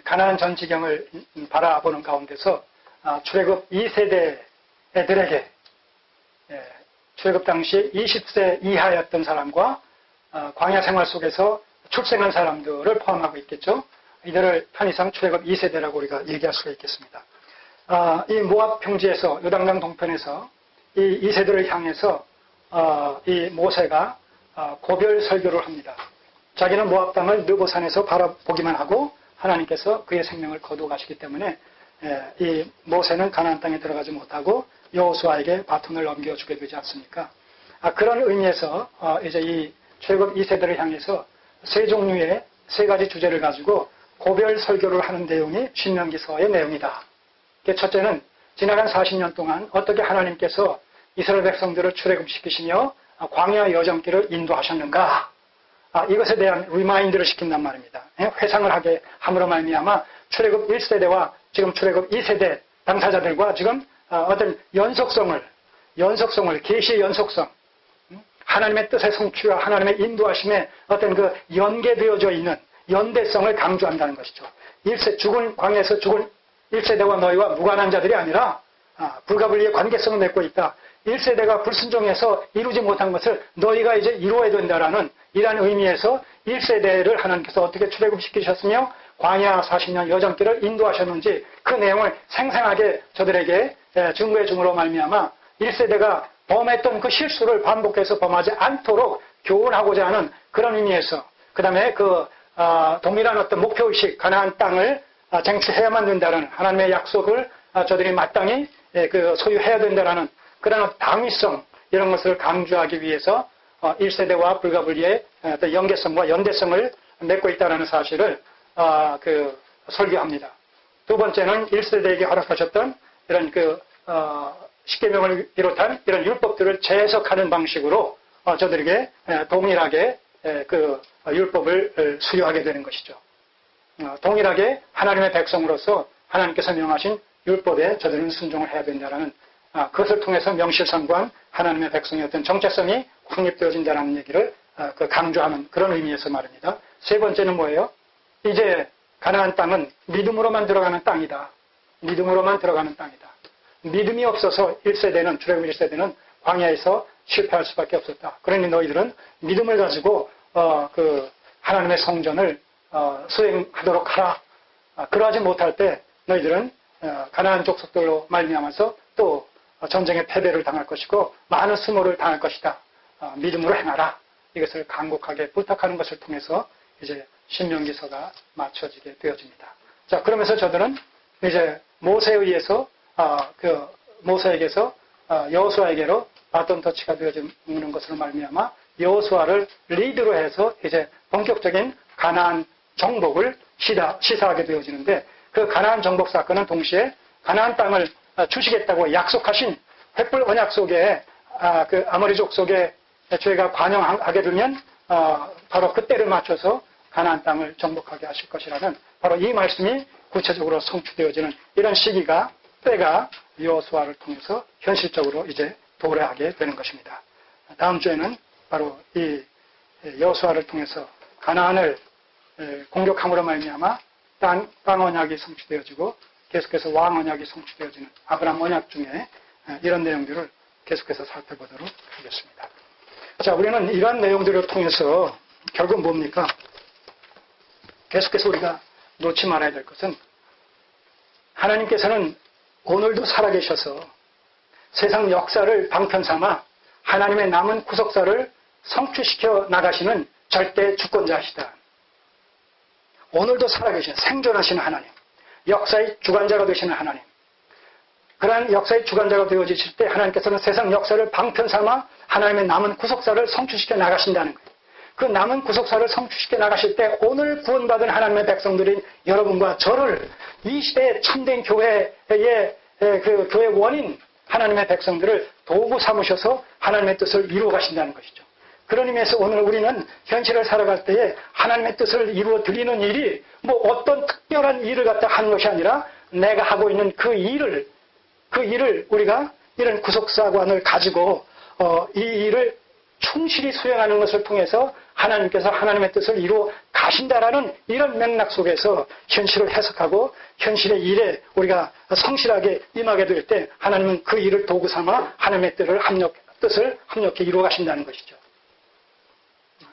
가나안 전 지경을 바라보는 가운데서 출애굽 2세대 애들에게 출애굽 당시 20세 이하였던 사람과 광야 생활 속에서 출생한 사람들을 포함하고 있겠죠. 이들을 편의상 출애굽 2세대라고 우리가 얘기할 수가 있겠습니다. 이 모압 평지에서 요단강 동편에서 이 2세들을 향해서 이 모세가 고별 설교를 합니다. 자기는 모압 땅을 느보산에서 바라보기만 하고 하나님께서 그의 생명을 거두어가시기 때문에 이 모세는 가나안 땅에 들어가지 못하고 여호수아에게 바톤을 넘겨주게 되지 않습니까? 그런 의미에서 이제 이 출애굽 2세대를 향해서 3종류의 3가지 주제를 가지고 고별 설교를 하는 내용이 신명기서의 내용이다. 첫째는 지나간 40년 동안 어떻게 하나님께서 이스라엘 백성들을 출애굽시키시며 광야 여정길을 인도하셨는가? 이것에 대한 리마인드를 시킨단 말입니다. 회상을 하게 함으로 말미암아 출애굽 1세대와 지금 출애굽 2세대 당사자들과 지금 어떤 연속성을 계시의 연속성, 하나님의 뜻의 성취와 하나님의 인도하심에 어떤 연계되어져 있는 연대성을 강조한다는 것이죠. 죽은 광야에서 죽은 1세대와 너희와 무관한 자들이 아니라 불가분리의 관계성을 맺고 있다. 1세대가 불순종해서 이루지 못한 것을 너희가 이제 이루어야 된다라는 이러한 의미에서 1세대를 하나님께서 어떻게 출애굽시키셨으며 광야 40년 여정길을 인도하셨는지 그 내용을 생생하게 저들에게 증거해 줌으로 말미암아 1세대가 범했던 그 실수를 반복해서 범하지 않도록 교훈하고자 하는 그런 의미에서 그 다음에 동일한 어떤 목표의식 가나안 땅을 쟁취해야만 된다는 하나님의 약속을 저들이 마땅히 소유해야 된다는 그런 당위성 이런 것을 강조하기 위해서 1세대와 불가분리의 어떤 연계성과 연대성을 맺고 있다는 사실을 설교합니다. 두 번째는 1세대에게 허락하셨던 이런 십계명을 비롯한 이런 율법들을 재해석하는 방식으로 저들에게 동일하게 율법을 수여하게 되는 것이죠. 동일하게 하나님의 백성으로서 하나님께서 명하신 율법에 저들은 순종을 해야 된다는 그것을 통해서 명실상부한 하나님의 백성의 어떤 정체성이 확립되어진다는 얘기를 강조하는 그런 의미에서 말입니다. 세 번째는 뭐예요? 이제 가나안 땅은 믿음으로만 들어가는 땅이다. 믿음으로만 들어가는 땅이다. 믿음이 없어서 1세대는 출애굽 1세대는 광야에서 실패할 수밖에 없었다. 그러니 너희들은 믿음을 가지고 하나님의 성전을 수행하도록 하라. 그러하지 못할 때 너희들은 가나안 족속들로 말미암아서 또 전쟁에 패배를 당할 것이고 많은 수모를 당할 것이다. 믿음으로 행하라. 이것을 간곡하게 부탁하는 것을 통해서 이제 신명기서가 맞춰지게 되어집니다. 자, 그러면서 저들은 이제 모세에 의해서 모세에게서 여호수아에게로 바톤 터치가 되어지는 것으로 말미암아 여호수아를 리드로 해서 이제 본격적인 가나안 정복을 시사하게 되어지는데, 그 가나안 정복 사건은 동시에 가나안 땅을 주시겠다고 약속하신 횃불 언약 속에 그 아모리족 속에 저희가 관영하게 되면 바로 그때를 맞춰서 가나안 땅을 정복하게 하실 것이라는 바로 이 말씀이 구체적으로 성취되어지는 이런 시기가, 때가 여호수아를 통해서 현실적으로 이제 도래하게 되는 것입니다. 다음 주에는 바로 이 여호수아를 통해서 가나안을 공격함으로 말미암아 땅 언약이 성취되어지고 계속해서 왕 언약이 성취되어지는 아브라함 언약 중에 이런 내용들을 계속해서 살펴보도록 하겠습니다. 자, 우리는 이러한 내용들을 통해서 결국 뭡니까? 계속해서 우리가 놓지 말아야 될 것은, 하나님께서는 오늘도 살아계셔서 세상 역사를 방편삼아 하나님의 남은 구속사를 성취시켜 나가시는 절대 주권자이시다. 오늘도 살아계신 생존하시는 하나님, 역사의 주관자가 되시는 하나님, 그러한 역사의 주관자가 되어지실 때 하나님께서는 세상 역사를 방편삼아 하나님의 남은 구속사를 성취시켜 나가신다는 거예요. 그 남은 구속사를 성취시켜 나가실 때 오늘 구원받은 하나님의 백성들인 여러분과 저를 이 시대의 참된 교회의 그 교회 원인 하나님의 백성들을 도구 삼으셔서 하나님의 뜻을 이루어 가신다는 것이죠. 그런 의미에서 오늘 우리는 현실을 살아갈 때에 하나님의 뜻을 이루어 드리는 일이 뭐 어떤 특별한 일을 갖다 하는 것이 아니라 내가 하고 있는 그 일을 우리가 이런 구속사관을 가지고 이 일을 충실히 수행하는 것을 통해서 하나님께서 하나님의 뜻을 이루어 가신다라는 이런 맥락 속에서 현실을 해석하고 현실의 일에 우리가 성실하게 임하게 될 때 하나님은 그 일을 도구 삼아 하나님의 뜻을 합력해 이루어 가신다는 것이죠.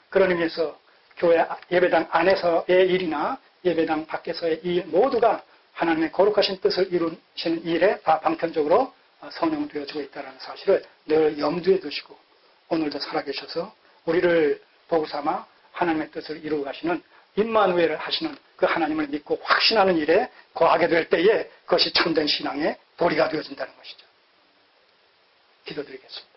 그런 의미에서 교회 예배당 안에서의 일이나 예배당 밖에서의 일 모두가 하나님의 거룩하신 뜻을 이루시는 일에 다 방편적으로 선용되어지고 있다는 사실을 늘 염두에 두시고 오늘도 살아계셔서 우리를 도구 삼아 하나님의 뜻을 이루어 가시는 임마누엘을 하시는 그 하나님을 믿고 확신하는 일에 거하게 될 때에 그것이 참된 신앙의 도리가 되어진다는 것이죠. 기도드리겠습니다.